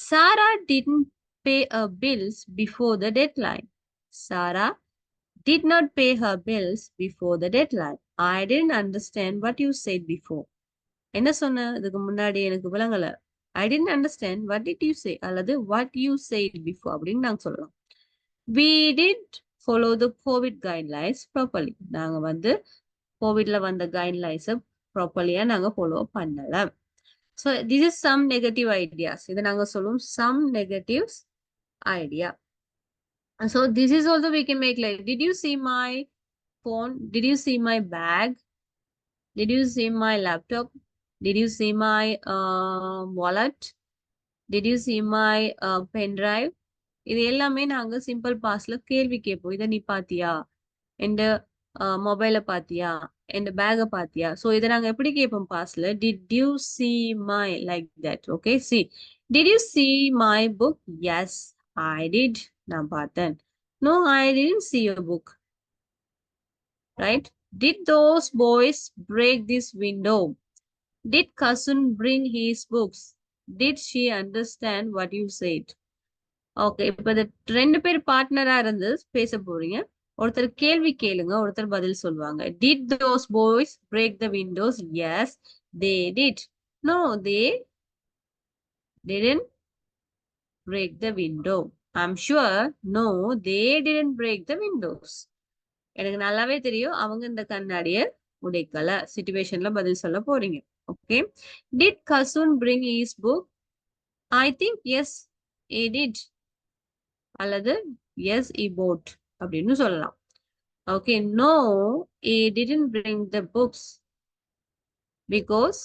Sarah didn't pay her bills before the deadline. Sarah did not pay her bills before the deadline. I didn't understand what you said before. என்ன சொன்ன இதுக்கு முன்னாடி எனக்கு விளங்கல. I didn't understand what did you say அல்லது what you said before அப்படின்னு நாங்க சொல்லலாம். We did follow the COVID guidelines properly. நாங்க வந்து கோவிட்ல வந்த guidelines ப்ராப்பர்லியா நாங்க ஃபாலோ பண்ணல. So this is some negative ideas. இதை நாங்க சொல்லுவோம் some negatives idea. So this is also we can make like, did you see my phone? Did you see my bag? Did you see my laptop? Did you see my wallet? Did you see my pen drive? இது எல்லாமே நாங்க simple பாஸ்ட்ல கேள்வி கேட்போம். இதை நீ பாத்தியா? எந்த மொபைல பாத்தியா? எந்த பேக பாத்தியா? சோ இதை நாங்க எப்படி கேட்போம் பாஸ்ட்ல? Did you see my like that? Okay, see. Did you see my book? Yes, I did. நான் பார்த்தேன். No, I didn't see your book. Right? Did those boys break this window? Did cousin bring his books? Did she understand what you said? Okay, இப்ப இந்த ரெண்டு பேர் பார்ட்னரா இருந்து பேச போறீங்க. ஒருத்தர் கேள்வி கேளுங்க, ஒருத்தர் பதில் சொல்லுவாங்க. Did those boys break the windows? Yes, they did. No, they didn't break the window. I'm sure. No, they didn't break the windows. எனக்கு நல்லாவே தெரியும் அவங்க இந்த கண்ணாடிய உடைக்கல. சிச்சுவேஷன்ல பதில் சொல்ல போறீங்க. Okay. Did cousin bring his book? I think yes, he did. அல்லது yes, he bought அப்படின்னு சொல்லலாம். Okay, no, he didn't bring the books because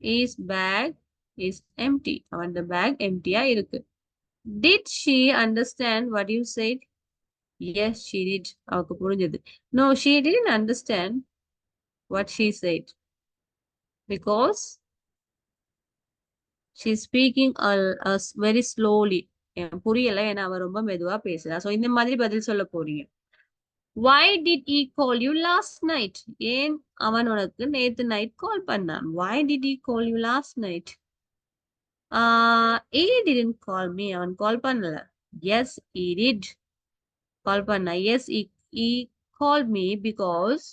his bag is empty. அவன் bag empty-ஆ இருக்கு. Did she understand what you said? Yes, she did. அவருக்கு புரிஞ்சது. No, she didn't understand what she said because she's speaking very slowly. புரியல ஏன்னா அவ ரொம்ப மெதுவா பேசுறா. சோ இந்த மாதிரி பதில் சொல்ல போறீங்க. Why did he call you last night? ஏன் அவன் உனக்கு நேத்து நைட் கால் பண்ணான்? Why did he call you last night? He didn't call me. அவன் கால் பண்ணல. Yes, he did. கால் பண்ணா. Yes, he called me because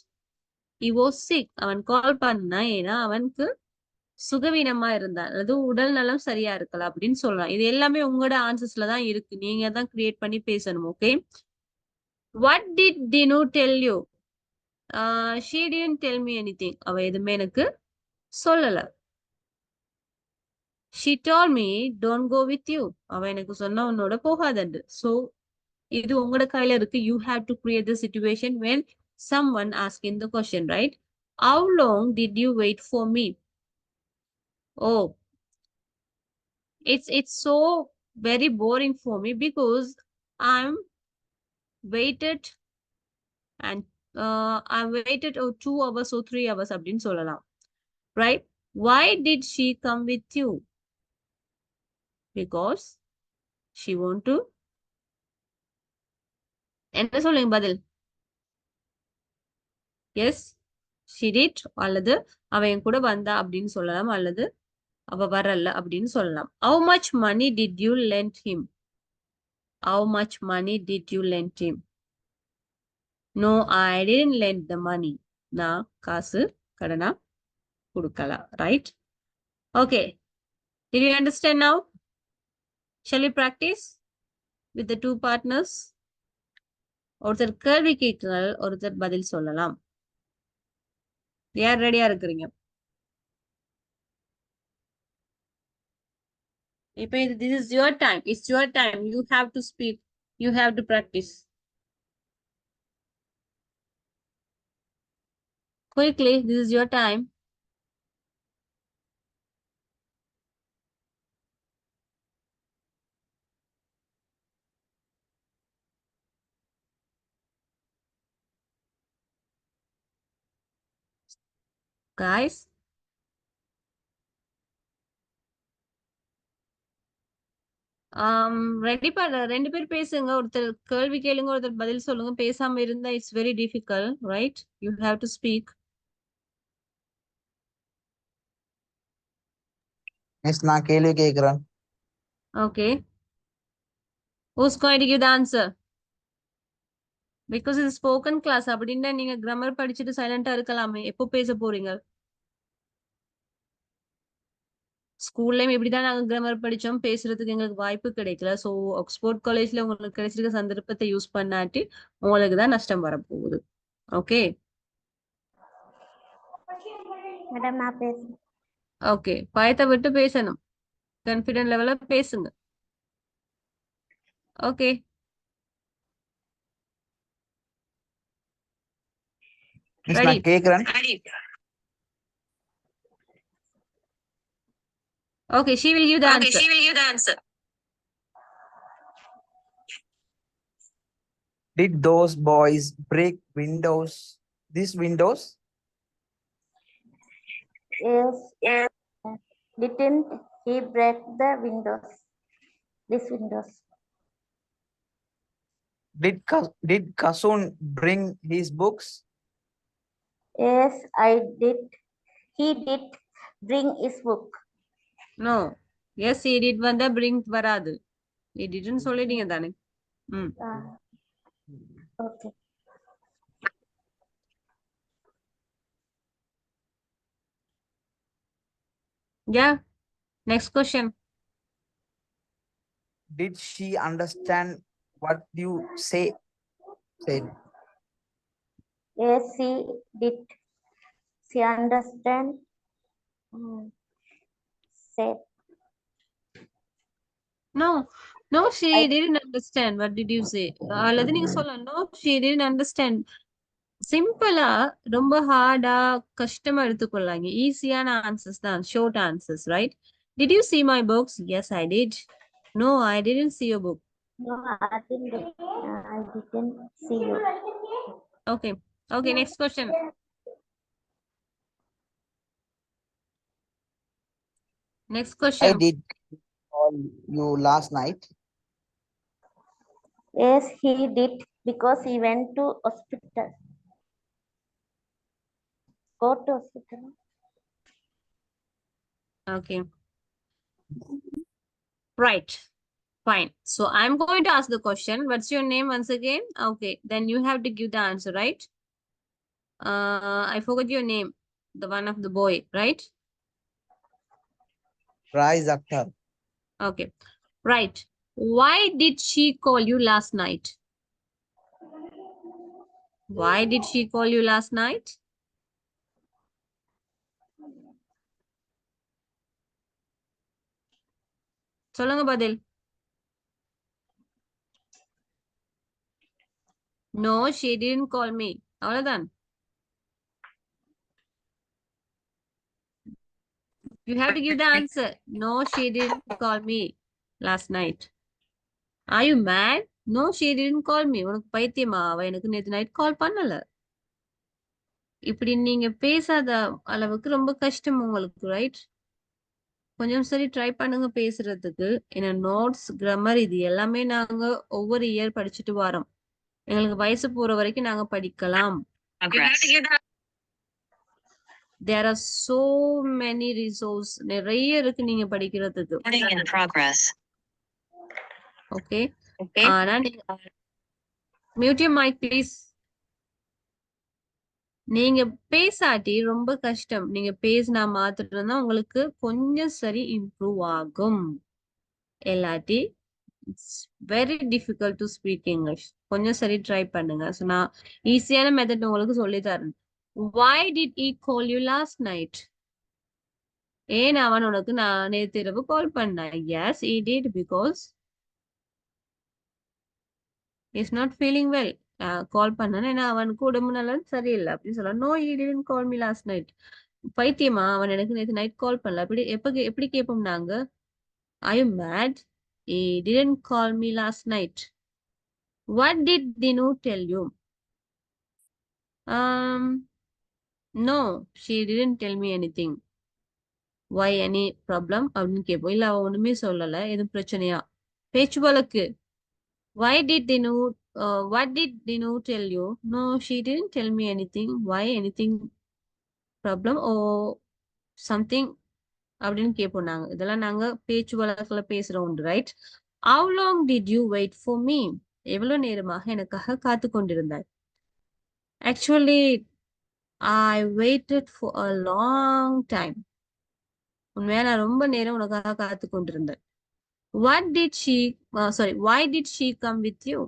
he was sick. அவன் கால் பண்ணா ஏன்னா அவனுக்கு சுகவீனமா இருந்தான். அது உடல் நலம் சரியா இருக்கலாம் அப்படின்னு சொல்லலாம். இது எல்லாமே உங்களோட ஆன்சர்ஸ்ல தான் இருக்கு. நீங்க தான் கிரியேட் பண்ணி பேசணும். Okay. What did Dinu tell you? She didn't tell me anything. அவ எதுவுமே எனக்கு சொல்லல. She told me don't go with you. அவ எனக்கு சொன்னா உன்னோட போகாதண்டு. So இது உங்களோட கையில இருக்கு. You have to create the situation when someone asking the question, right? How long did you wait for me? Oh, it's so very boring for me because I'm waited and I waited 2 hours or 3 hours அப்படின்னு சொல்லலாம். Right? Why did she come with you? Because She want to. என்ன சொல்லுங்க பதில்? Yes, she did. அல்லது அவ என் கூட வந்தா அப்படின்னு சொல்லலாம். அல்லது அவ வரல அப்படின்னு சொல்லலாம். How much money did you lend him? How much money did you lend him? No, I didn't lend the money. நான் காசு கடனா கொடுக்கல. Right? Okay. Did you understand now? Shall we practice with the two partners? ஒருத்தர் கேள்வி கேட்கிறார், ஒருத்தர் பதில் சொல்லலாம். யார் ரெடியா இருக்கிறீங்க? இப்போ இது this is your time. It's your time. You have to speak. You have to practice. Quickly, this is your time. Guys. ரெண்டு பேர் பேசுங்க. ஒருத்தர் கேள்வி கேளுங்க, ஒருத்தர் பதில் சொல்லுங்க. பேசாம இருந்தா it's very difficult, right? You have to speak. Miss நான் கேள்வி கேக்குறேன். Okay. Who's going to give the answer? Because it's spoken class. அப்படின்னா நீங்க கிராமர் படிச்சுட்டு சைலண்டா இருக்கலாமே. எப்போ பேச போறீங்க? ஸ்கூல்லயும் இப்படிதான் நாங்க கிராமர் படிச்சோம். பேசுறதுக்கு எங்களுக்கு வாய்ப்பு கிடைக்கல. ஸோ ஆக்ஸ்போர்ட் காலேஜ்ல உங்களுக்கு கிடைச்சிருக்க சந்தர்ப்பத்தை யூஸ் பண்ணாட்டி உங்களுக்கு தான் நஷ்டம் வரப்போகுது. ஓகே. மேடம் நான் பேசுறேன். ஓகே. பயத்தை விட்டு பேசணும். கான்ஃபிடென்ட் லெவல்ல பேசுங்க. ஓகே. Miss Ready. நான் கேக்குறேன். Okay, she will give the answer. Did those boys break windows? These windows? Yes. Didn't he break the windows? These windows. Did Kasun bring his books? Yes, I did. He did bring his book. No. Yes, he did வந்தா bring வராது. He didn't சொல்லிட்டீங்க தானே? Okay. Yeah. Next question. Did she understand what you said? Yes, she did. She understand. Said. No, she didn't understand. What did you say? அல்லது நீங்க சொல்லலாம். No, she didn't understand. சிம்பிளா ரொம்ப ஹார்டா கஷ்டமா எடுத்துக்கொள்ளாங்க. ஈஸியான ஆன்சர்ஸ் தான், short answers, right? Did you see my books? Yes, I did. No, I didn't see your book. No, I didn't see you. Okay. Okay, next question. Next question. I did call you last night. Yes, he did because he went to hospital. Go to hospital. Okay. Right. Fine. So I'm going to ask the question. What's your name once again? Okay. Then you have to give the answer, right? I forgot your name. The one of the boy, right? Rise Akhtar. Okay. Right. Why did she call you last night? Why did she call you last night? சொல்லுங்க பதில். No, she didn't call me. அவ்வளவுதான். You have to give the answer. No, she didn't call me last night. Are you mad? No, she didn't call me. உனக்கு பைத்தியமா? அவ எனக்கு நேத்து night கால் பண்ணல. இப்படி நீங்க பேசாத அளவுக்கு ரொம்ப கஷ்டம் உங்களுக்கு, ரைட்? கொஞ்சம் சரி ட்ரை பண்ணுங்க பேசுறதுக்கு. ஏன்னா நோட்ஸ், கிராமர் இது எல்லாமே நாங்க ஒவ்வொரு இயர் படிச்சுட்டு வரோம். எங்களுக்கு வயசு போற வரைக்கும் நாங்க படிக்கலாம். Progress. There are so many resource. நிறைய இருக்கு நீங்க படிக்கிறதுக்கு. Recording in progress. Okay. Okay. ஆனா நீங்க மியூட் யூர் மைக் ப்ளீஸ். நீங்க பேசாட்டி ரொம்ப கஷ்டம். நீங்க பேசினா மாத்திரம் தான் உங்களுக்கு கொஞ்சம் சரி இம்ப்ரூவ் ஆகும். இல்லாட்டி it's very difficult to speak English. கொஞ்சம் சரி ட்ரை பண்ணுங்க. ஸோ நான் ஈஸியான மெத்தட் உங்களுக்கு சொல்லி தரேன். Why did he call you last night? ஏன் அவன் உனக்கு நான் நேத்து இரவு கால் பண்ணேன்? Yes, he did because he's not feeling well. கால் பண்ணேன் ஏன்னா அவனுக்கு உடம்பு நல்லா சரியில்லை அப்படின்னு சொல்ல. No, he didn't call me last night. பைத்தியமா, அவன் எனக்கு நேத்து நைட் கால் பண்ணல. அப்படி எப்படி கேட்போம் நாங்க? Are you mad? He didn't call me last night. What did Dinu tell you? No, she didn't tell me anything. Why, any problem? அப்படின்னு கேட்போம். இல்ல அவன் ஒண்ணுமே சொல்லல, எதுவும் பிரச்சனையா? பேச்சு வழக்கு. Why did Dinu, what did Dinu tell you? No, she didn't tell me anything. Why, anything problem or something? அப்படின்னு கேட்போம் நாங்க. இதெல்லாம் நாங்க பேச்சு வழக்குல பேசுறோம், right? How long did you wait for me? எவ்வளவு நேரமாக எனக்காக காத்து கொண்டிருந்தாய்? Actually, I waited for a long time. உண்மையா நான் ரொம்ப நேரம் உனக்காக காத்து கொண்டிருந்தேன். What did she, sorry, why did she come with you?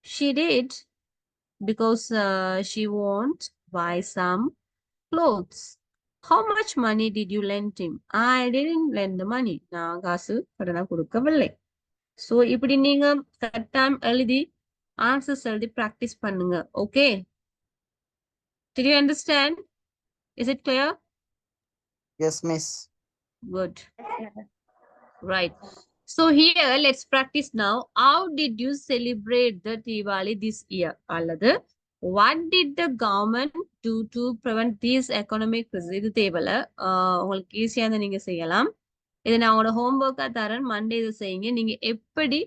She did because she wants buy some clothes. How much money did you lend him? I didn't lend the money. நான் காசு கடனா கொடுக்கவில்லை. So இப்படி நீங்க கரெக்டாக எழுதி answers எழுதி practice பண்ணுங்க. Okay, did you understand? Is it clear? Yes, miss. Good. Right. So here let's practice now. How did you celebrate the Diwali this year? அல்லது what did the government do to prevent these economic crisis? இது தேவையில்ல. உங்களுக்கு ஈஸியாக நீங்க செய்யலாம். இதை நான் உங்களோட ஹோம்ஒர்க்கா தரேன். மண்டே இதை செய்யுங்க. நீங்க எப்படி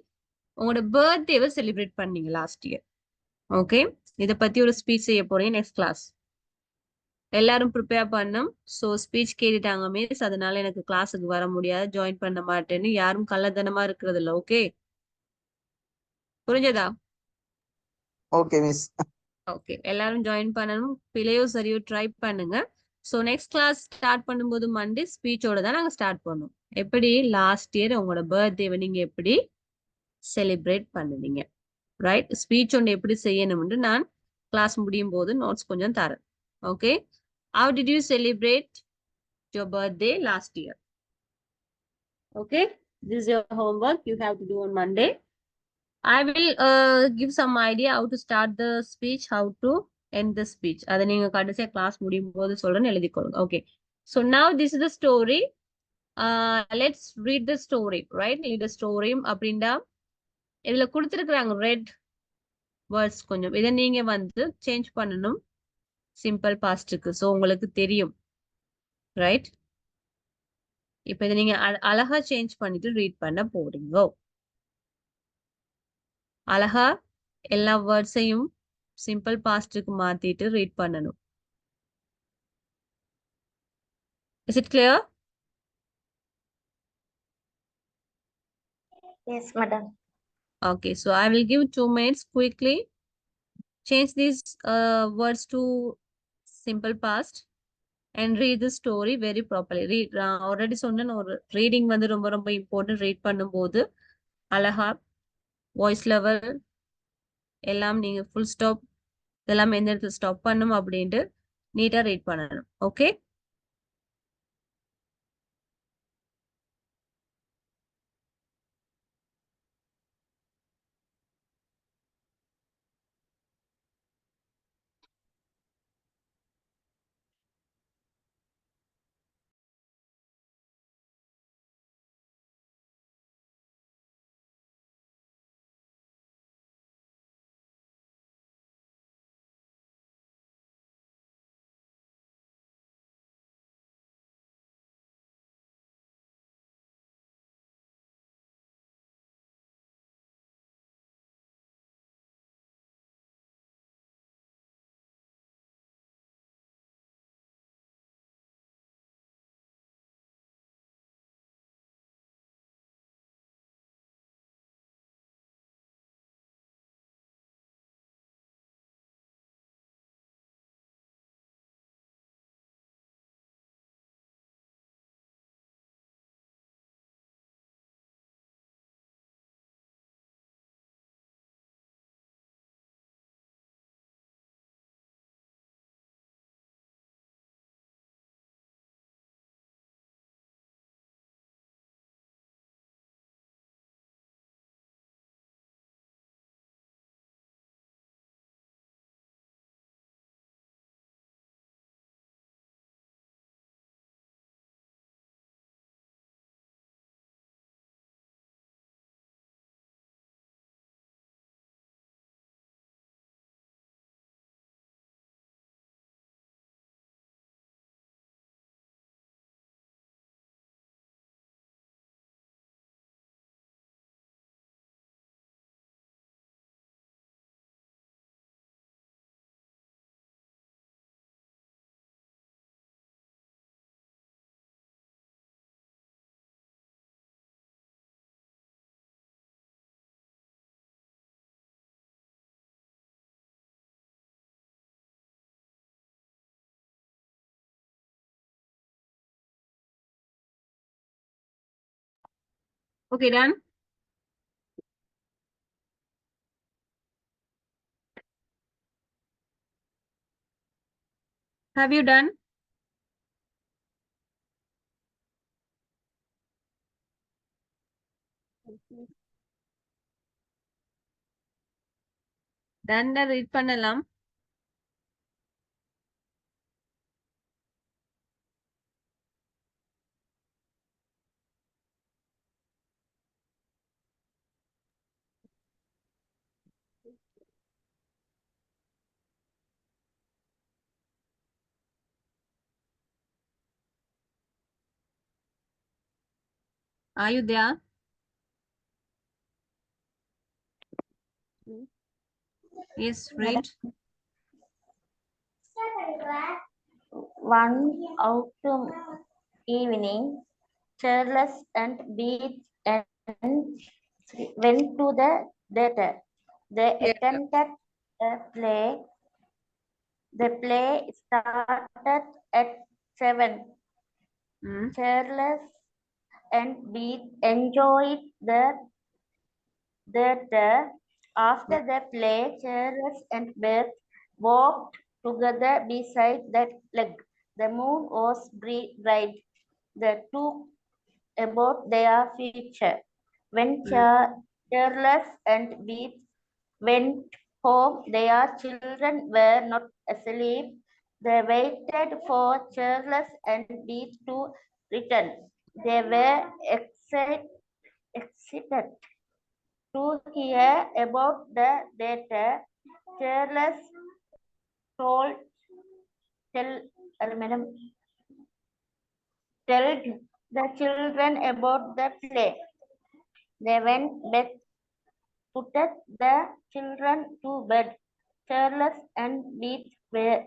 உங்களோட பர்த்டேவை செலிப்ரேட் பண்ணீங்க லாஸ்ட் இயர்? ஓகே, இதை பத்தி ஒரு ஸ்பீச் செய்ய போறீங்க நெக்ஸ்ட் கிளாஸ். எல்லாரும் ப்ரிப்பேர் பண்ணும். ஸோ ஸ்பீச் கேட்டுட்டாங்க மிஸ், அதனால எனக்கு கிளாஸுக்கு வர முடியாது, ஜாயின் பண்ண மாட்டேன்னு யாரும் கள்ளத்தனமா இருக்கிறது இல்லை. ஓகே, புரிஞ்சதா? Okay, miss. ஓகே, எல்லாரும் ஜாயின் பண்ணணும். பிழையோ சரியோ ட்ரை பண்ணுங்க. ஸோ நெக்ஸ்ட் கிளாஸ் ஸ்டார்ட் பண்ணும்போது மண்டே ஸ்பீச்சோட தான் நாங்கள் ஸ்டார்ட் பண்ணோம். எப்படி லாஸ்ட் இயர் உங்களோட பர்த்டேவை நீங்க எப்படி செலிப்ரேட் பண்ணுவீங்க, ரைட்? ஸ்பீச் ஒன்று எப்படி செய்யணும்னு நான் கிளாஸ் முடியும் போது நோட்ஸ் கொஞ்சம் தரேன். Okay, how did you celebrate your birthday last year? Okay, this is your homework you have to do on Monday. I will give some idea how to start the speech, how to end the speech. அதை நீங்க கடைசியா class முடியும் போது சொல்றேன்னு எழுதிக்கொள்ளுங்க. Okay, so now this is the story. Let's read the story, right? Read the story. அப்படின்னா இதுல கொடுத்துருக்குறாங்க red words, கொஞ்சம் இதை நீங்க வந்து சேஞ்ச் பண்ணணும் சிம்பிள் பாஸ்டுக்கு. ஸோ உங்களுக்கு தெரியும், ரைட்? இப்ப இதை நீங்க அழகா சேஞ்ச் பண்ணிட்டு ரீட் பண்ண போறீங்க. அழகா எல்லா வேர்ட்ஸையும் சிம்பிள் பாஸ்டுக்கு மாத்திட்டு ரீட் பண்ணணும். Is it clear? Yes, madam. Okay, so I will give 2 minutes quickly. Change these words to simple past and read the story very properly. Read, already சொன்னேன், ஒரு ரீடிங் வந்து ரொம்ப ரொம்ப இம்பார்ட்டன்ட். ரீட் பண்ணும்போது அழகா voice level எல்லாம் நீங்க full stop இதெல்லாம் எந்த இடத்துல ஸ்டாப் பண்ணணும் அப்படின்ட்டு நீட்டா ரீட் பண்ணணும். Okay. Okay, done. Have you done? Done read பண்ணலாம். Are you there? Yes, read. One autumn evening, Charles and Beach and went to the theater. They Yeah. attended a play. The play started at 7. Hmm. Charles and Beach enjoyed the theater. After the play, Charles and Beth walked together beside the lake. The moon was bright. The two about their future. When Charles and Beth went home, their children were not asleep. They waited for Charles and Beth to return. They were excited to hear about the data. Charles told tell, madam, told the children about the play. They went back, put the children to bed. Charles and Beth were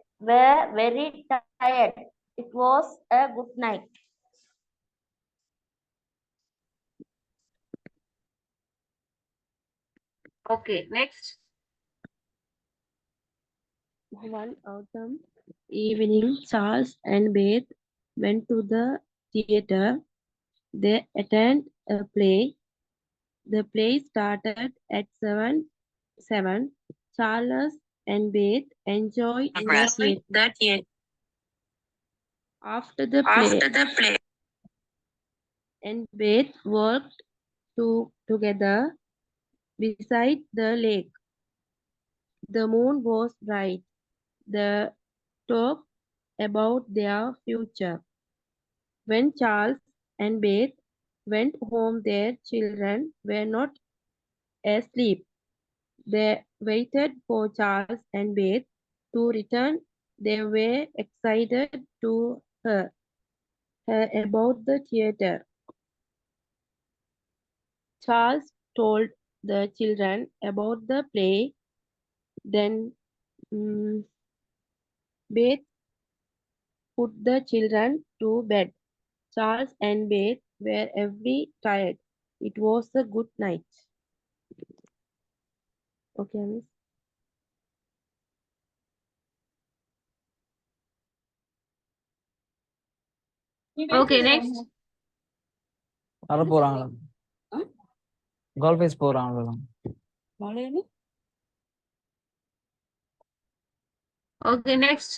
very tired. It was a good night. Okay, next. One autumn evening, Charles and Beth went to the theater. They attended a play. The play started at 7. Charles and Beth enjoyed the Progress. theater. That year. After the After play, the play. and Beth worked together beside the lake. The moon was bright. They talked about their future. When Charles and Beth went home, their children were not asleep. They waited for Charles and Beth to return. They were excited to hear about the theater. Charles told the children about the play. Then Beth put the children to bed. Charles and Beth were every tired. It was a good night. Okay, Miss. Okay, next. வர போறாங்களா கோல்ஃபேஸ் போறாங்களா Okay, next.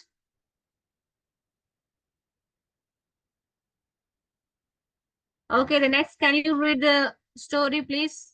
Okay, the next, can you read the story, please?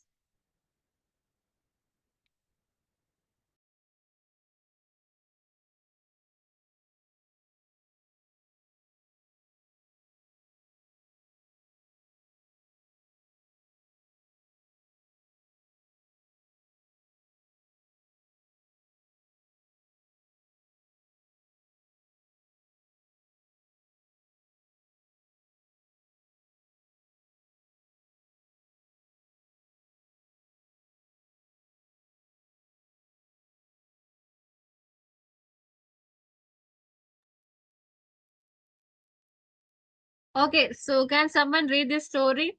Okay, so can someone read this story?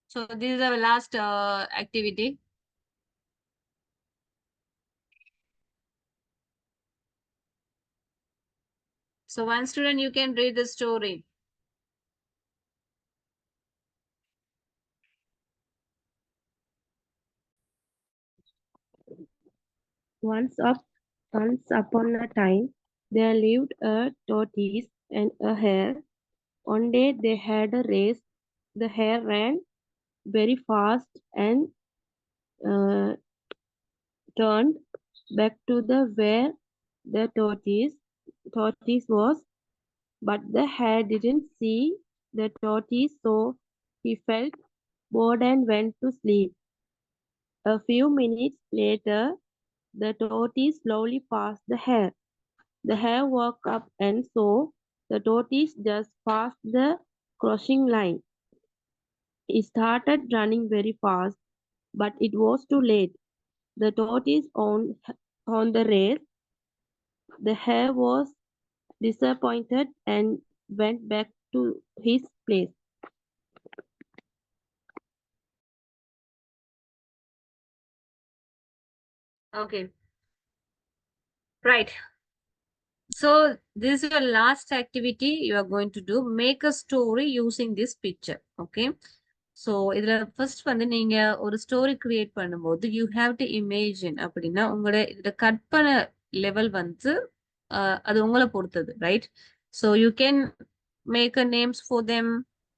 So this is our last activity. So one student, you can read the story. Once upon a time, there lived a tortoise and a hare. One day they had a race. The hare ran very fast and uh, turned back to the where the tortoise was, but the hare didn't see the tortoise, so he felt bored and went to sleep. A few minutes later, the tortoise slowly passed the hare. The hare woke up and saw the tortoise just past the crossing line. He started running very fast, but it was too late. The tortoise on the race. The hare was disappointed and went back to his place. Okay, right. So this is your last activity you are going to do. Make a story using this picture. Okay. So இதுல first வந்து நீங்க ஒரு story create பண்ணும்போது you have to imagine அப்படின்னா உங்களோட இதோட கற்பனை level வந்து அது உங்களை பொறுத்தது right. So you can make a names for them.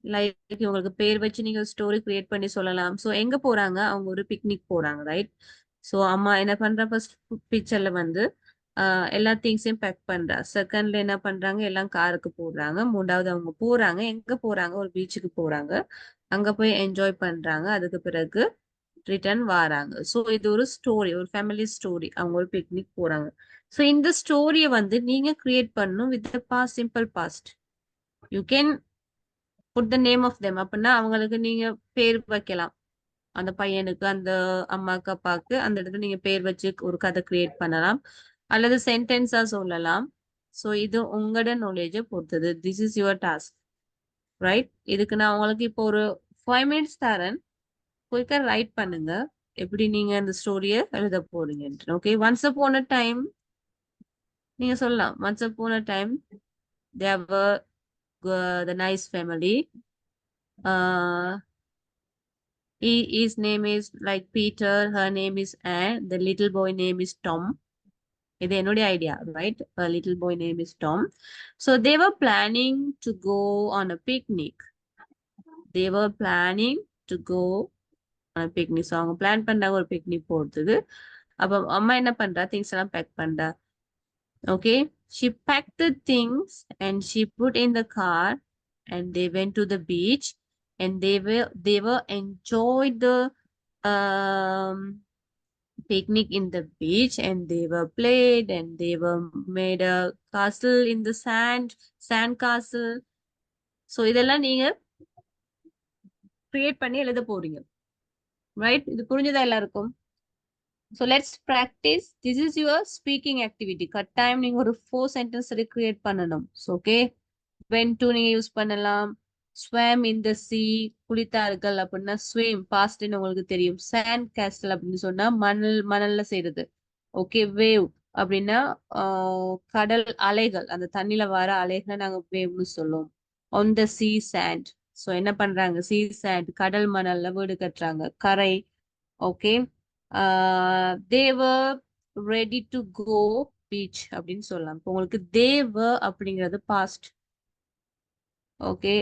Like உங்களுக்கு பேர் வச்சு நீங்க ஸ்டோரி கிரியேட் பண்ணி சொல்லலாம். ஸோ எங்க போறாங்க, அவங்க ஒரு பிக்னிக் போறாங்க ரைட். ஸோ அம்மா என்ன பண்ற, ஃபர்ஸ்ட் பிக்சர்ல வந்து எல்லா திங்ஸையும் பேக் பண்றா. செகண்ட்ல என்ன பண்றாங்க, எல்லாம் காருக்கு போடுறாங்க. மூன்றாவது அவங்க போறாங்க, எங்க போறாங்க, ஒரு பீச்சுக்கு போறாங்க. அங்க போய் என்ஜாய் பண்றாங்க. அதுக்கு பிறகு ரிட்டர்ன் வராங்க. ஸோ இது ஒரு ஸ்டோரி, ஒரு ஃபேமிலி ஸ்டோரி. அவங்க ஒரு பிக்னிக் போறாங்க. ஸோ இந்த ஸ்டோரியை வந்து நீங்க கிரியேட் பண்ணணும் with past, simple past. You can put the name of them. அப்படின்னா அவங்களுக்கு நீங்க பேர் வைக்கலாம். அந்த பையனுக்கு, அந்த அம்மாக்கு, அப்பாவுக்கு அந்த இடத்துல நீங்க பேர் வச்சு ஒரு கதை கிரியேட் பண்ணலாம், அல்லது சென்டென்ஸா சொல்லலாம். ஸோ இது உங்களோட நாலேஜை பொறுத்தது. This is your task right. இதுக்கு நான் உங்களுக்கு இப்போ ஒரு 5 minutes தரேன். குயிக்கா ரைட் பண்ணுங்க எப்படி நீங்க அந்த ஸ்டோரியை எழுத போறீங்க. Okay. Once upon a time நீங்க சொல்லலாம். Once upon a time there were the nice family. His name is like Peter, her name is Anne, the little boy name is Tom. இது என்னுடைய idea right. A little boy name is Tom. So they were planning to go on a picnic. They were planning to go on a picnic. So அவங்க plan பண்ணாங்க ஒரு picnic போறதுக்கு. அப்ப அம்மா என்ன பண்றா, திங்ஸ் எல்லாம் பேக் பண்றா. Okay, she packed the things and she put in the car and they went to the beach and they were enjoyed the um picnic in the beach and they were played and they were made a castle in the sand castle. So இதெல்லாம் நீங்க create பண்ணி எழுத போறீங்க right. இது புரிஞ்சதா எல்லாருக்கும்? So let's practice. This is your speaking activity. கட்டாயம் நீங்க ஒரு 4 sentence கிரியேட் பண்ணணும். So okay, went to நீங்க யூஸ் பண்ணலாம். swam in the sea, குளித்தார்கள் அப்படின்னா swim past உங்களுக்கு தெரியும். sand castle அப்படின்னு சொன்னா மணல்ல செய்யறது. ஓகே. வேவ் அப்படின்னா கடல் அலைகள், அந்த தண்ணில வர அலைகளை நாங்க வேவ்னு சொல்லுவோம். on the sea sand. So என்ன பண்றாங்க, sea sand கடல் மணல்ல வீடு கட்டுறாங்க. கரை. Okay. they were ready to go beach அப்படின்னு சொல்லலாம். இப்போ உங்களுக்கு they were அப்படிங்கிறது past. ஓகே.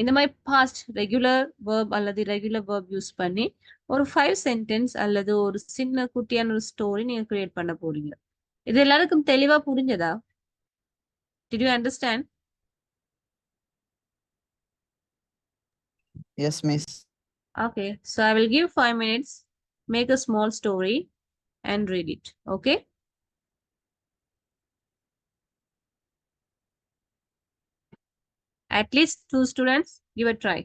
இந்த மாதிரி பாஸ்ட் ரெகுலர் வேர்ப் அல்லது ரெகுலர் வேர்ப் யூஸ் பண்ணி ஒரு 5 சென்டென்ஸ் அல்லது ஒரு சின்ன குட்டியான ஒரு ஸ்டோரி நீங்க கிரியேட் பண்ண போறீங்க. இது எல்லாருக்கும் தெளிவா புரிஞ்சதா? Did you understand? Yes, miss. Okay, so I will give 5 minutes. Make a small story and read it. Okay. At least 2 students give a try.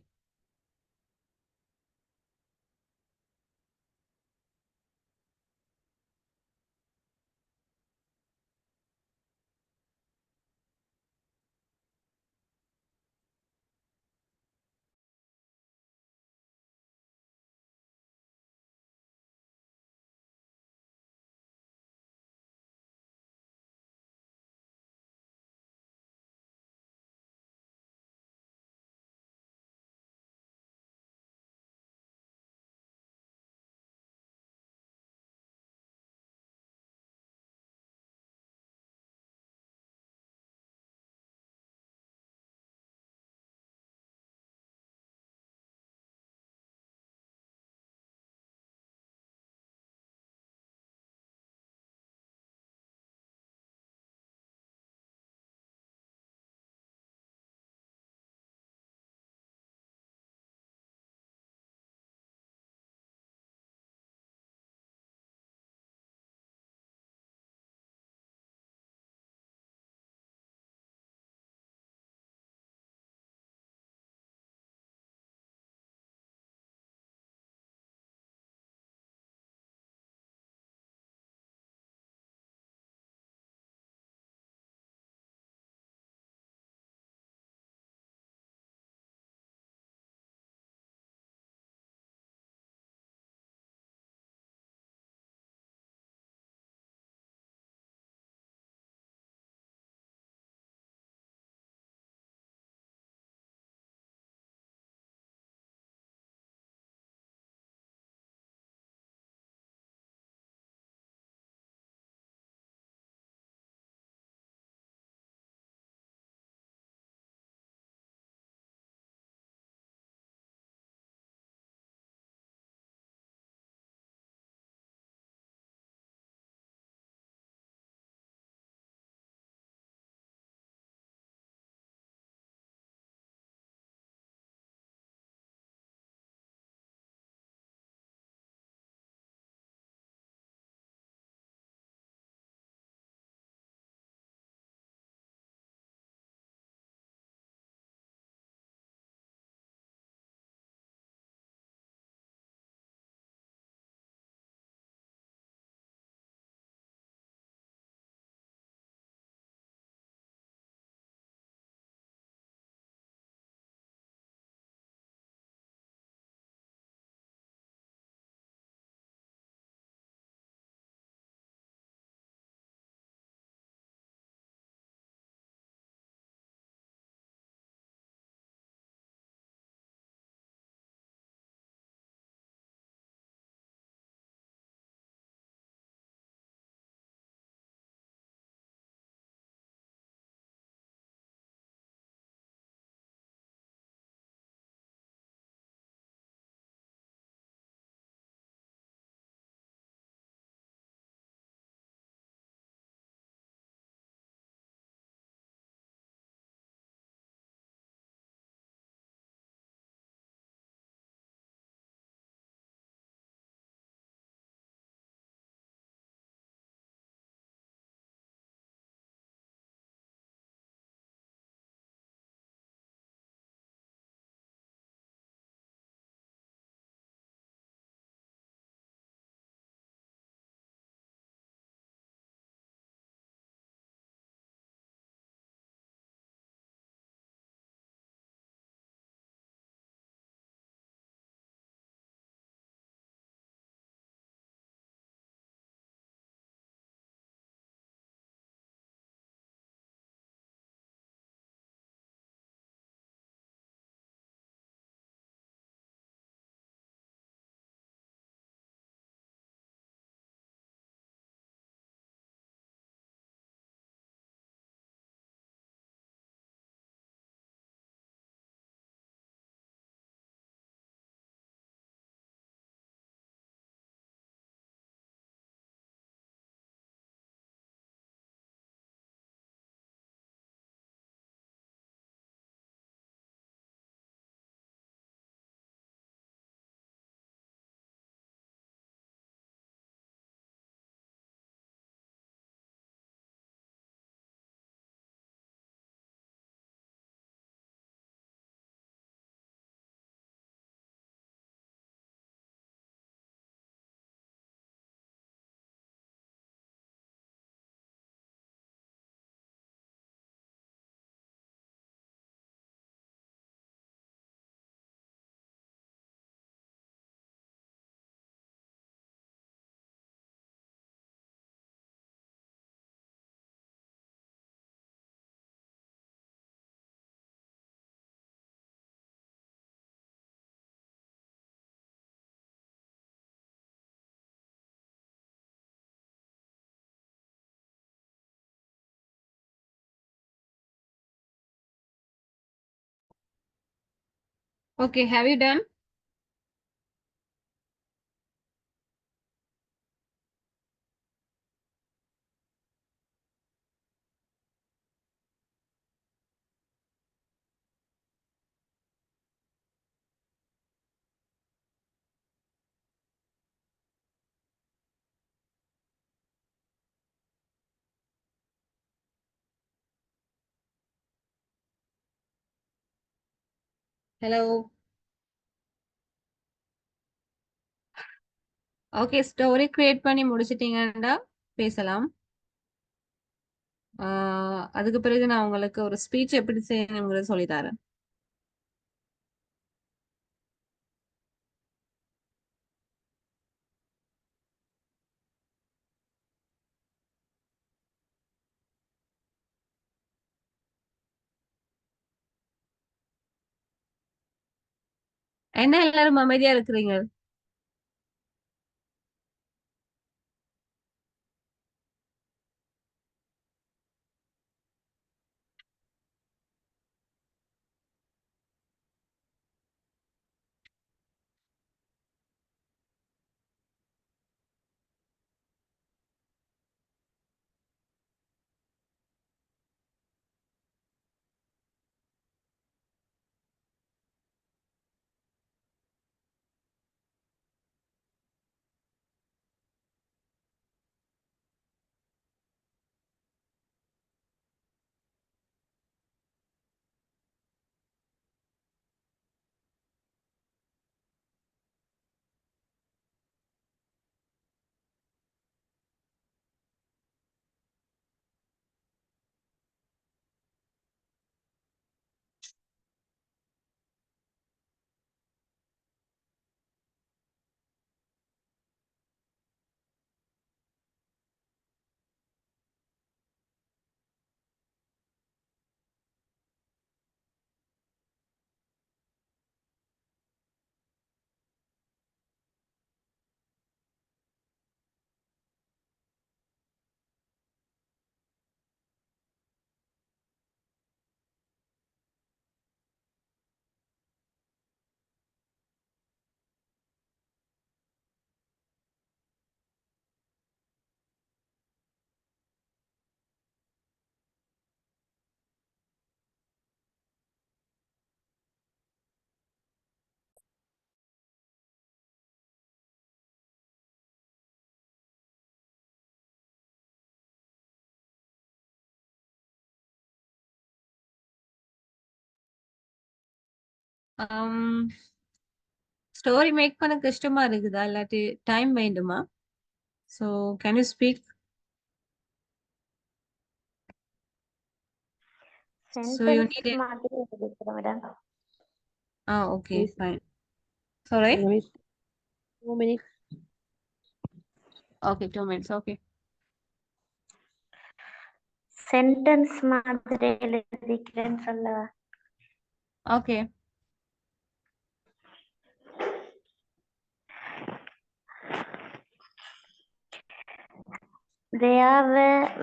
Okay, have you done? Hello. Okay, story create பண்ணி முடிச்சிட்டீங்கன்னா பேசலாம். அதுக்கு பிறகு நான் உங்களுக்கு ஒரு speech எப்படி செய்யணுங்கிறத சொல்லி தரேன். என்ன எல்லாரும் அமைதியா இருக்கிறீங்க? ஸ்டோரி மேக் பண்ண கஷ்டமா இருக்குதா இல்லாட்டி டைம் வேண்டுமா? So can you speak? So you Sentence need it. மாதிரி இருக்கிறேன் madam. Okay, Miss, fine. Sorry? Miss, 2 minutes. Okay, 2 minutes. Okay. Sentence மாதிரி எழுதிக்கிறேன்னு சொல்ல. Okay. They have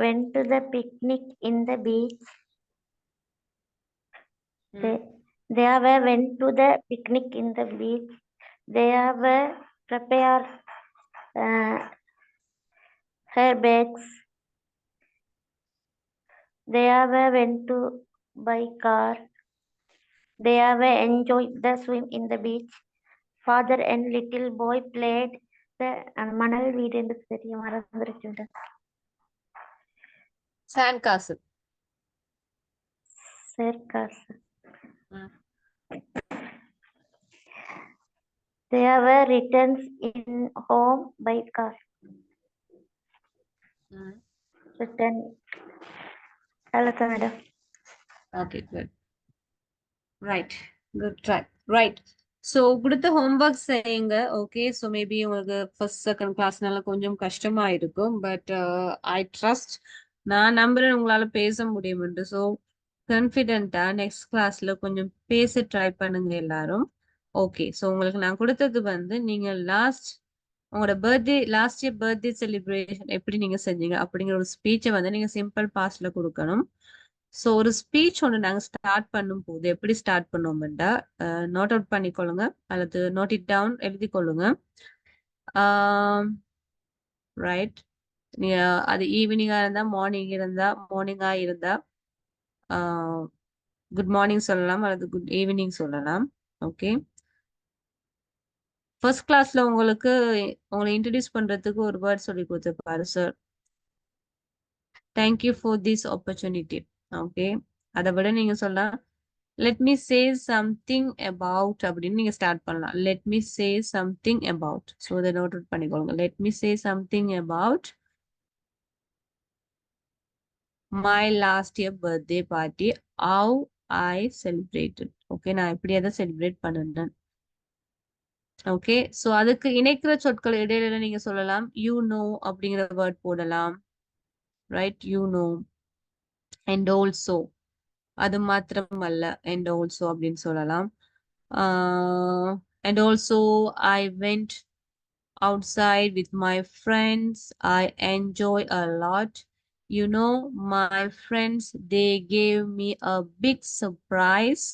went to the picnic in the beach. They have went to the picnic in the beach. They have prepared her bags. They have went to by car. They have enjoyed the swim in the beach. Father and little boy played the மணல் வீடு என்று தெரிய மறந்துருச்சு. Sand castle. Circus. Mm. They have returned in home by car. Return. Hello, madam. Okay, good. Right. Good try. Right. So கொடுத்த homework செய்யுங்க. Okay. So maybe உங்களுக்கு first second classனால கொஞ்சம் கஷ்டமா இருக்கும். But I trust நான் நம்புறேன் உங்களால பேச முடியும் என்று. So கான்ஃபிடென்ட்டா நெக்ஸ்ட் கிளாஸ்ல கொஞ்சம் பேச ட்ரை பண்ணுங்க எல்லாரும். ஓகே. ஸோ உங்களுக்கு நான் கொடுத்தது வந்து நீங்க உங்களோட லாஸ்ட் இயர் பர்த்டே செலிப்ரேஷன் எப்படி நீங்க செஞ்சீங்க அப்படிங்கிற ஒரு ஸ்பீச்சை வந்து நீங்க சிம்பிள் பாஸ்ட்ல கொடுக்கணும். ஸோ ஒரு ஸ்பீச் ஒன்று நாங்கள் ஸ்டார்ட் பண்ணும் போது எப்படி ஸ்டார்ட் பண்ணோம்டா நோட் அவுட் பண்ணிக்கொள்ளுங்க அல்லது நோட் இட் டவுன் எழுதி கொள்ளுங்க. ரைட், நீங்க அது ஈவினிங்கா இருந்தா மார்னிங்கா இருந்தா குட் மார்னிங் சொல்லலாம் அல்லது குட் ஈவினிங் சொல்லலாம். ஓகே, ஃபர்ஸ்ட் கிளாஸ்ல உங்களை இன்ட்ரடியூஸ் பண்றதுக்கு ஒரு வேர்ட் சொல்லி கொடுத்துருப்பாரு sir. Thank you for this opportunity. Okay, அதை விட நீங்க சொல்லலாம் let me say something about அப்படின்னு நீங்க ஸ்டார்ட் பண்ணலாம். Let me say something about. So இதை நோட் அவுட் பண்ணிக்கோங்க. Let me say something about my last year birthday party, how I celebrated. Okay, நான் எப்படி அதை செலிப்ரேட் பண்ணுறேன். ஓகே, ஸோ அதுக்கு இணைக்கிற சொற்கள் இடையில நீங்க சொல்லலாம். யூ நோ அப்படிங்கிற வேர்ட் போடலாம். Right, you know and also, அது மாத்திரம் அல்ல, அண்ட் ஆல்சோ அப்படின்னு சொல்லலாம். And also I went outside with my friends. I enjoy a lot. You know, my friends, they gave me a big surprise.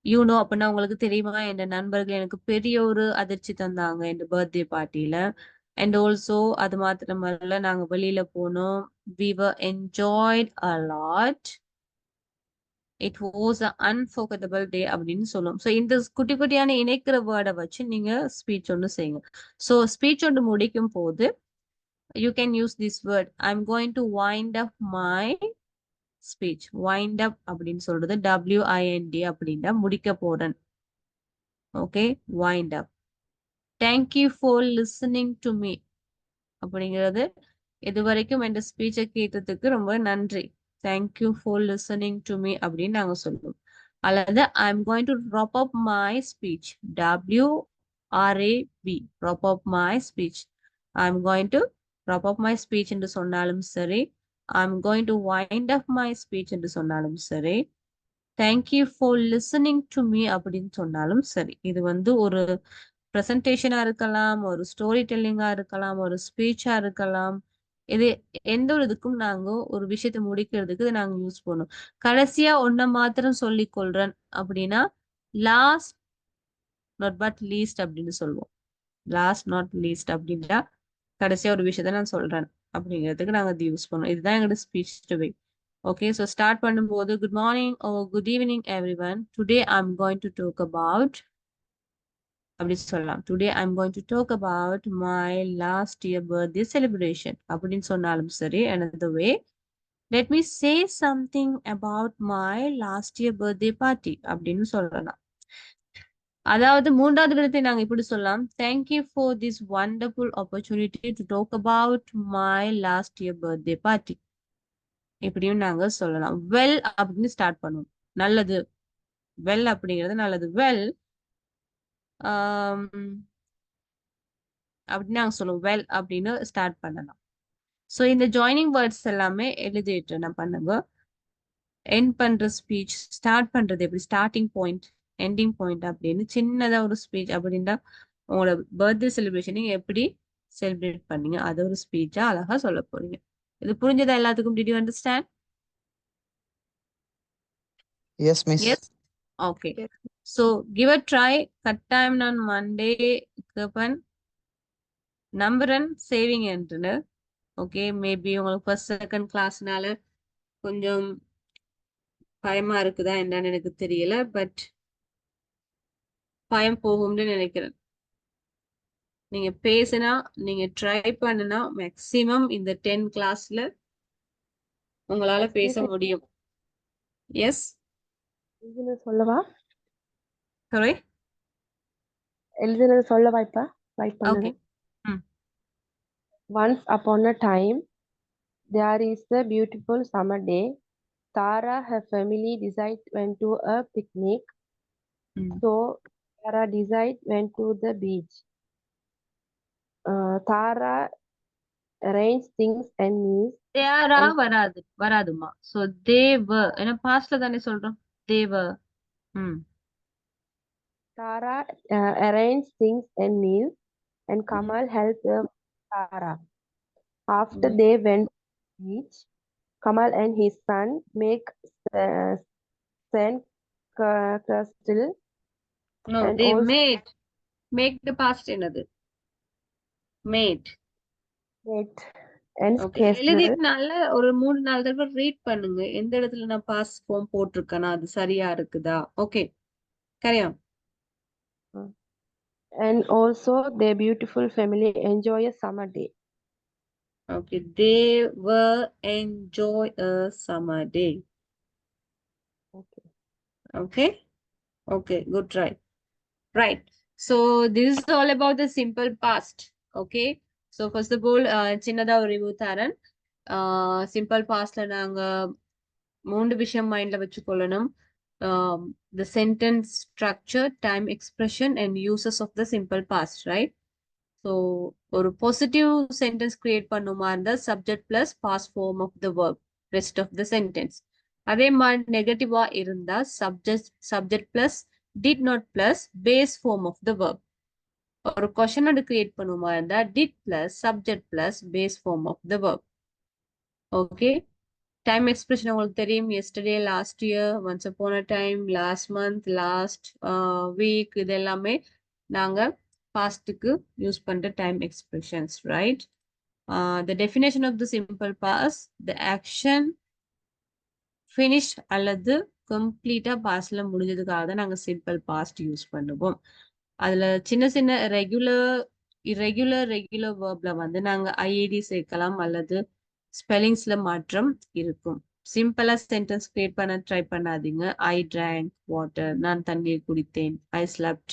You know, அப்படின்னா உங்களுக்கு தெரியுமா, என் நண்பர்கள் எனக்கு பெரிய ஒரு அதிர்ச்சி தந்தாங்க என் பர்த்டே பார்ட்டியில. அண்ட் ஆல்சோ அது மாத்திரமல்ல, நாங்க வெளியில போனோம். We were enjoyed a lot. It was an unforgettable day அப்படின்னு சொல்லும். ஸோ இந்த குட்டி குட்டியான இணைக்கிற வேர்டை வச்சு நீங்க ஸ்பீச் ஒன்று செய்யுங்க. ஸோ ஸ்பீச் ஒன்று முடிக்கும் போது you can use this word. I am going to wind up my speech. Wind up அப்படின்னு சொல்றது WIND அப்படின்னா முடிக்க போறேன். Okay, wind up. Thank you for listening to me அப்படிங்கிறது இது வரைக்கும் என் ஸ்பீச்சை கேட்டதுக்கு ரொம்ப நன்றி. Thank you for listening to me அப்படின்னு நாங்க சொல்லுவோம். அல்லது ஐ am going to wrap up my speech. WRAP, wrap up my speech. I am going to wrap up my speech என்று சொன்னாலும் சரி, I am going to wind up my speech என்று சொன்னாலும் சரி, thank you for listening to me அப்படின்னு சொன்னாலும் சரி. இது ஒரு ப்ரெசன்டேஷனா இருக்கலாம், ஒரு ஸ்டோரி டெல்லிங்கா இருக்கலாம், ஒரு ஸ்பீச்சா இருக்கலாம். இது எந்த ஒரு இதுக்கும் நாங்க ஒரு விஷயத்தை முடிக்கிறதுக்கு இதை நாங்க யூஸ் பண்ணுவோம். கடைசியா ஒன்ன மாத்திரம் சொல்லிக் கொள்றேன் அப்படின்னா லாஸ்ட் நாட் பட் லீஸ்ட் அப்படின்னு சொல்லுவோம். லாஸ்ட் நாட் லீஸ்ட் அப்படின்னா கடைசியா ஒரு விஷயத்த நான் சொல்றேன் அப்படிங்கிறதுக்கு நாங்க இது யூஸ் பண்ணுவோம். இதுதான் எங்களோட speech today. Okay, so start பண்ணும்போது good morning or good evening everyone. Today I am going to talk about அப்படின்னு சொல்லலாம். Today I am going to talk about my last year birthday celebration அப்படின்னு சொன்னாலும் சரி. another way, let me say something about my last year birthday party அப்படின்னு சொல்லலாம். அதாவது மூன்றாவது விதத்தை நாங்க இப்படி சொல்லலாம். Thank you for this wonderful opportunity to talk about my last year birthday party இப்படியும் நாங்க சொல்லலாம். வெல் அப்படின்னு ஸ்டார்ட் பண்ணுவோம். நல்லது, வெல் அப்படிங்கிறது நல்லது. வெல் அப்படின்னு நாங்க சொல்லுவோம். வெல் அப்படின்னு ஸ்டார்ட் பண்ணலாம். ஸோ இந்த ஜாயினிங் வேர்ட்ஸ் எல்லாமே எழுதிட்டு என்ன பண்ணுங்க, எண்ட் பண்ற ஸ்பீச் ஸ்டார்ட் பண்றது எப்படி, ஸ்டார்டிங் பாயிண்ட் எண்டிங் பாயிண்ட் அப்படின்னு சின்னதா ஒரு ஸ்பீச் அப்படின்னா உங்களோட பர்த்டே செலிப்ரேஷன் நீங்க எப்படி செலிப்ரேட் பண்ணீங்க அது ஒரு ஸ்பீச்சா அழகா சொல்ல போறீங்க. இது புரிஞ்சதா எல்லாத்துக்கும்? Did you understand? Yes, miss. Yes. Okay. So give a try. கட்டாயம் நான் மண்டே கேப்பன் நம்புறேன் சேவிங் என்று. ஓகே, மேபி உங்களுக்கு ஃபர்ஸ்ட் செகண்ட் கிளாஸ்னால கொஞ்சம் பயமா இருக்குதா என்னன்னு எனக்கு தெரியல, பட் பயம் போகும்னு நினைக்கிறேன். நீங்க பேசினா, நீங்க ட்ரை பண்ணுனா மேக்சிமம் இந்த 10 கிளாஸ்ல உங்களால பேச முடியும். எஸ், சொல்லவா? சாரி, எழுதுனது சொல்லவா? இப்ப ரைட் ஓகே. பண்ணது. Once upon a time, there is a beautiful summer day. Tara, her family decided went to a picnic. So Tara decided went to the beach. Tara arranged things and meals. தேரா வராதுமா. So தேவ ஏன்னா பாஸ்ட்ல தானே சொல்றோம். தேவ. Tara arranged things and meals, and Kamal helped Tara. After they went to the beach, Kamal and his son make sand castle No, and they also made. Make the past என்னது? Made. made and okay, castle எழுதினால ஒரு 3-4 தடவை read பண்ணுங்க. எந்த இடத்துல நான் pass form போட்டிருக்கேனா அது சரியா இருக்குதா? Okay, கரையாம். and also their beautiful family enjoy a summer day. Okay, they were enjoy a summer day. Okay. Okay, okay, good try. Right. So this is all about the simple past. Okay. So first of all, சின்னதா ஒரு review தரேன். Simple பாஸ்ட்ல நாங்க 3 விஷயம் மைண்ட்ல வச்சுக்கொள்ளணும். The sentence structure, time expression and uses of the simple past, right? So ஒரு positive sentence create பண்ணுமா இருந்தா subject plus past form of the verb, rest of the sentence. அதே மாதிரி நெகட்டிவா இருந்தா subject plus did not plus base form of the verb. ஒரு question ஒன்று create பண்ணுமா இருந்தா did plus subject plus base form of the verb. Okay. Time expression உங்களுக்கு தெரியும். Yesterday, last year, once upon a time, last month, last week, இது எல்லாமே நாங்க pastக்கு use பண்ற time expressions, right? The definition of the simple past, the action finish அல்லது கம்ப்ளீட்டா பாஸ்ட்ல முடிஞ்சதுக்காக தான் நாங்க சிம்பிள் பாஸ்ட் யூஸ் பண்ணுவோம். அதுல சின்ன சின்ன ரெகுலர் வேர்ப்ல வந்து நாங்க ஐஏடி சேர்க்கலாம் அல்லது ஸ்பெல்லிங்ஸ்ல மாற்றம் இருக்கும். சிம்பிளா சென்டென்ஸ் கிரியேட் பண்ண ட்ரை பண்ணாதீங்க. ஐ drank வாட்டர், நான் தண்ணீர் குடித்தேன். ஐ slept,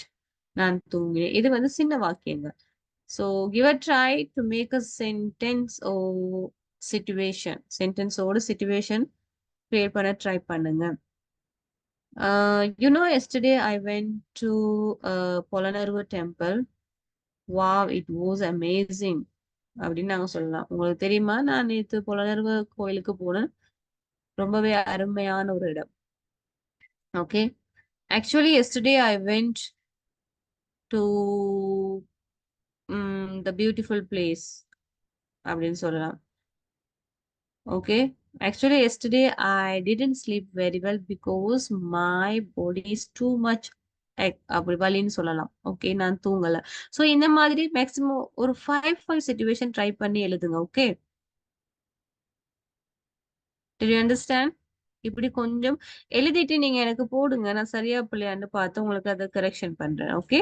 நான் தூங்கினேன். இது வந்து சின்ன வாக்கியங்கள். So give a try to make a sentence or situation. சென்டென்ஸோட situation create பண்ண ட்ரை பண்ணுங்க. You know, yesterday I went to Polonnaruwa temple. Wow, it was amazing. அப்படின்னு நாங்க சொல்லலாம். உங்களுக்கு தெரியுமா, நான் நேற்று புலனர்வு கோயிலுக்கு போனேன். ரொம்பவே அருமையான ஒரு இடம். Okay, actually yesterday I went to the beautiful place அப்படின்னு சொல்லலாம். Okay, actually yesterday I didn't sleep very well because my body is too much அப்படி வலின்னு சொல்லலாம். ஓகே, நான் தூங்கல. ஸோ இந்த மாதிரி மேக்சிமம் ஒரு 5 சிச்சுவேஷன் ட்ரை பண்ணி எழுதுங்க. Okay, did you understand? இப்படி கொஞ்சம் எழுதிட்டு நீங்க எனக்கு போடுங்க. நான் சரியா பிள்ளையாண்டு பார்த்து உங்களுக்கு அதை கரெக்ஷன் பண்றேன். Okay,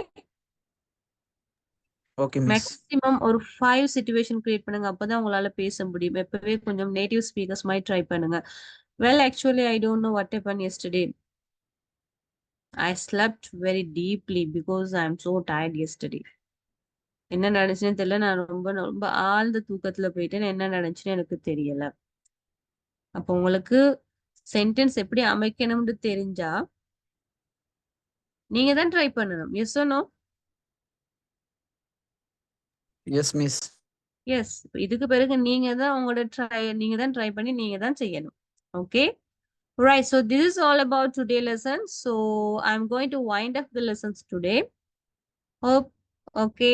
Okay, miss. மேக்ஸிமம் ஒரு 5 சிச்சுவேஷன் கிரியேட் பண்ணுங்க. அப்பதான் உங்களால பேச முடியும். எப்பவே கொஞ்சம் நேட்டிவ் ஸ்பீக்கர்ஸ் மாதிரி ட்ரை பண்ணுங்க. Well, actually, I don't know what happened yesterday. I slept very deeply because I'm so tired yesterday. என்ன நடந்துச்சுன்னு தெரியல. நான் ரொம்ப ரொம்ப ஆழ்ந்த தூக்கத்துல போயிட்டேன். என்ன நடந்துச்சுன்னு எனக்கு தெரியல. அப்போ உங்களுக்கு சென்டென்ஸ் எப்படி அமைக்கணும்னு தெரிஞ்சா நீங்க தான் ட்ரை பண்ணணும். Yes or no? Yes, miss. Yes. இதுக்கு பிறகு நீங்க தான் உங்களோட ட்ரை பண்ணி நீங்க தான் செய்யணும். Okay, right. So this is all about today lesson. So I'm going to wind up the lessons today. Hope okay.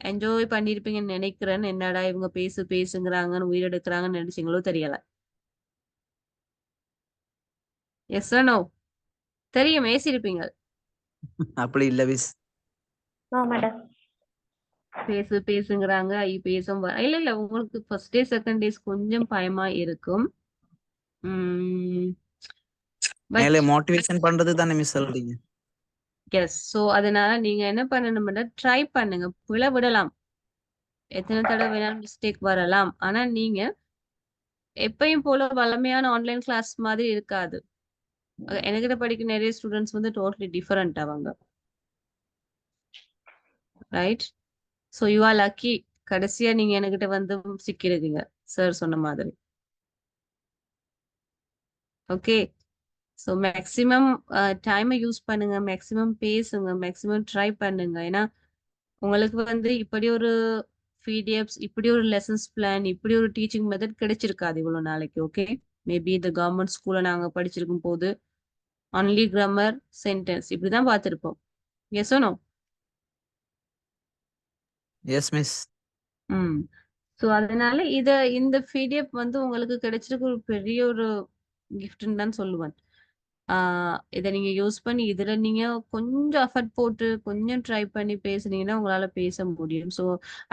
Enjoy பண்ணிருப்பீங்கன்னு நினைக்கிறேன். என்னடா இவங்க பேசுங்கிறாங்கன்னு உயிரெடுக்கிறாங்கன்னு நினைச்சீங்களோ தெரியல. Yes or no? தெரியும், பேசியிருப்பீங்க. அப்படி இல்ல மிஸ். No, madam. பேசுங்கிறாங்க. பேசும் இல்ல உங்களுக்கு ஃபர்ஸ்ட் டே செகண்ட் டேஸ் கொஞ்சம் பயமா இருக்கும். மேலே மோட்டிவேஷன் பண்றது தானே மிஸ் சொல்றீங்க. எஸ். ஸோ அதனால நீங்க என்ன பண்ணணும்னா ட்ரை பண்ணுங்க. பிழை விடலாம், எத்தனை தடவை வேணாலும் மிஸ்டேக் வரலாம். ஆனா நீங்க எப்பயும் போல வளமையான ஆன்லைன் கிளாஸ் மாதிரி இருக்காது. என்கிட்ட படிக்க நிறைய ஸ்டூடெண்ட்ஸ் வந்து டோட்டலி டிஃபரெண்ட் அவங்க, right? So you are lucky. கடைசியா நீங்க என்கிட்ட வந்து சிக்கிருக்கீங்க சார் சொன்ன மாதிரி. ஓகே, ஸோ மேக்சிமம் டைமை யூஸ் பண்ணுங்க, மேக்சிமம் பேசுங்க, மேக்சிமம் ட்ரை பண்ணுங்க. ஏன்னா உங்களுக்கு வந்து இப்படி ஒரு பிடிஎஃப்ஸ், இப்படி ஒரு லெசன்ஸ் பிளான், இப்படி ஒரு டீச்சிங் மெத்தட் கிடைச்சிருக்காது இவ்வளவு நாளைக்கு. ஓகே, மேபி இந்த கவர்மெண்ட் ஸ்கூல்ல நாங்க படிச்சிருக்கும் போது ஒன்லி கிராமர், சென்டென்ஸ் இப்படிதான் பார்த்திருப்போம். Yes or no? Yes, miss. So அதனால இந்த பிடிஎஃப் வந்து உங்களுக்கு கிடைச்சிருக்க ஒரு பெரிய ஒரு கிஃப்ட்னு தான் சொல்லுவேன். இதை நீங்க யூஸ் பண்ணி இதுல நீங்க கொஞ்சம் எஃபர்ட் போட்டு கொஞ்சம் ட்ரை பண்ணி பேசுனீங்கன்னா உங்களால பேச முடியும். ஸோ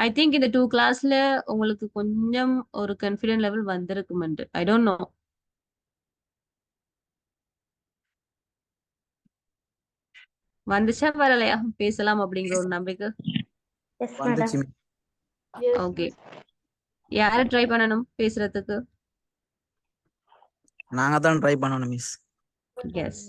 ஐ திங்க் இந்த 2 கிளாஸ்ல உங்களுக்கு கொஞ்சம் ஒரு கான்ஃபிடென்ட் லெவல் வந்திருக்குமெண்டு. I don't know. வந்துச்சா வரலையா பேசலாம் அப்படிங்கிற ஒரு நம்பிக்கை? Yes, madam. வந்துச்சு miss. ஓகே. யாரை ட்ரை பண்ணணும் பேசுறதுக்கு? நாங்க தான் ட்ரை பண்ணணும் மிஸ். எஸ்.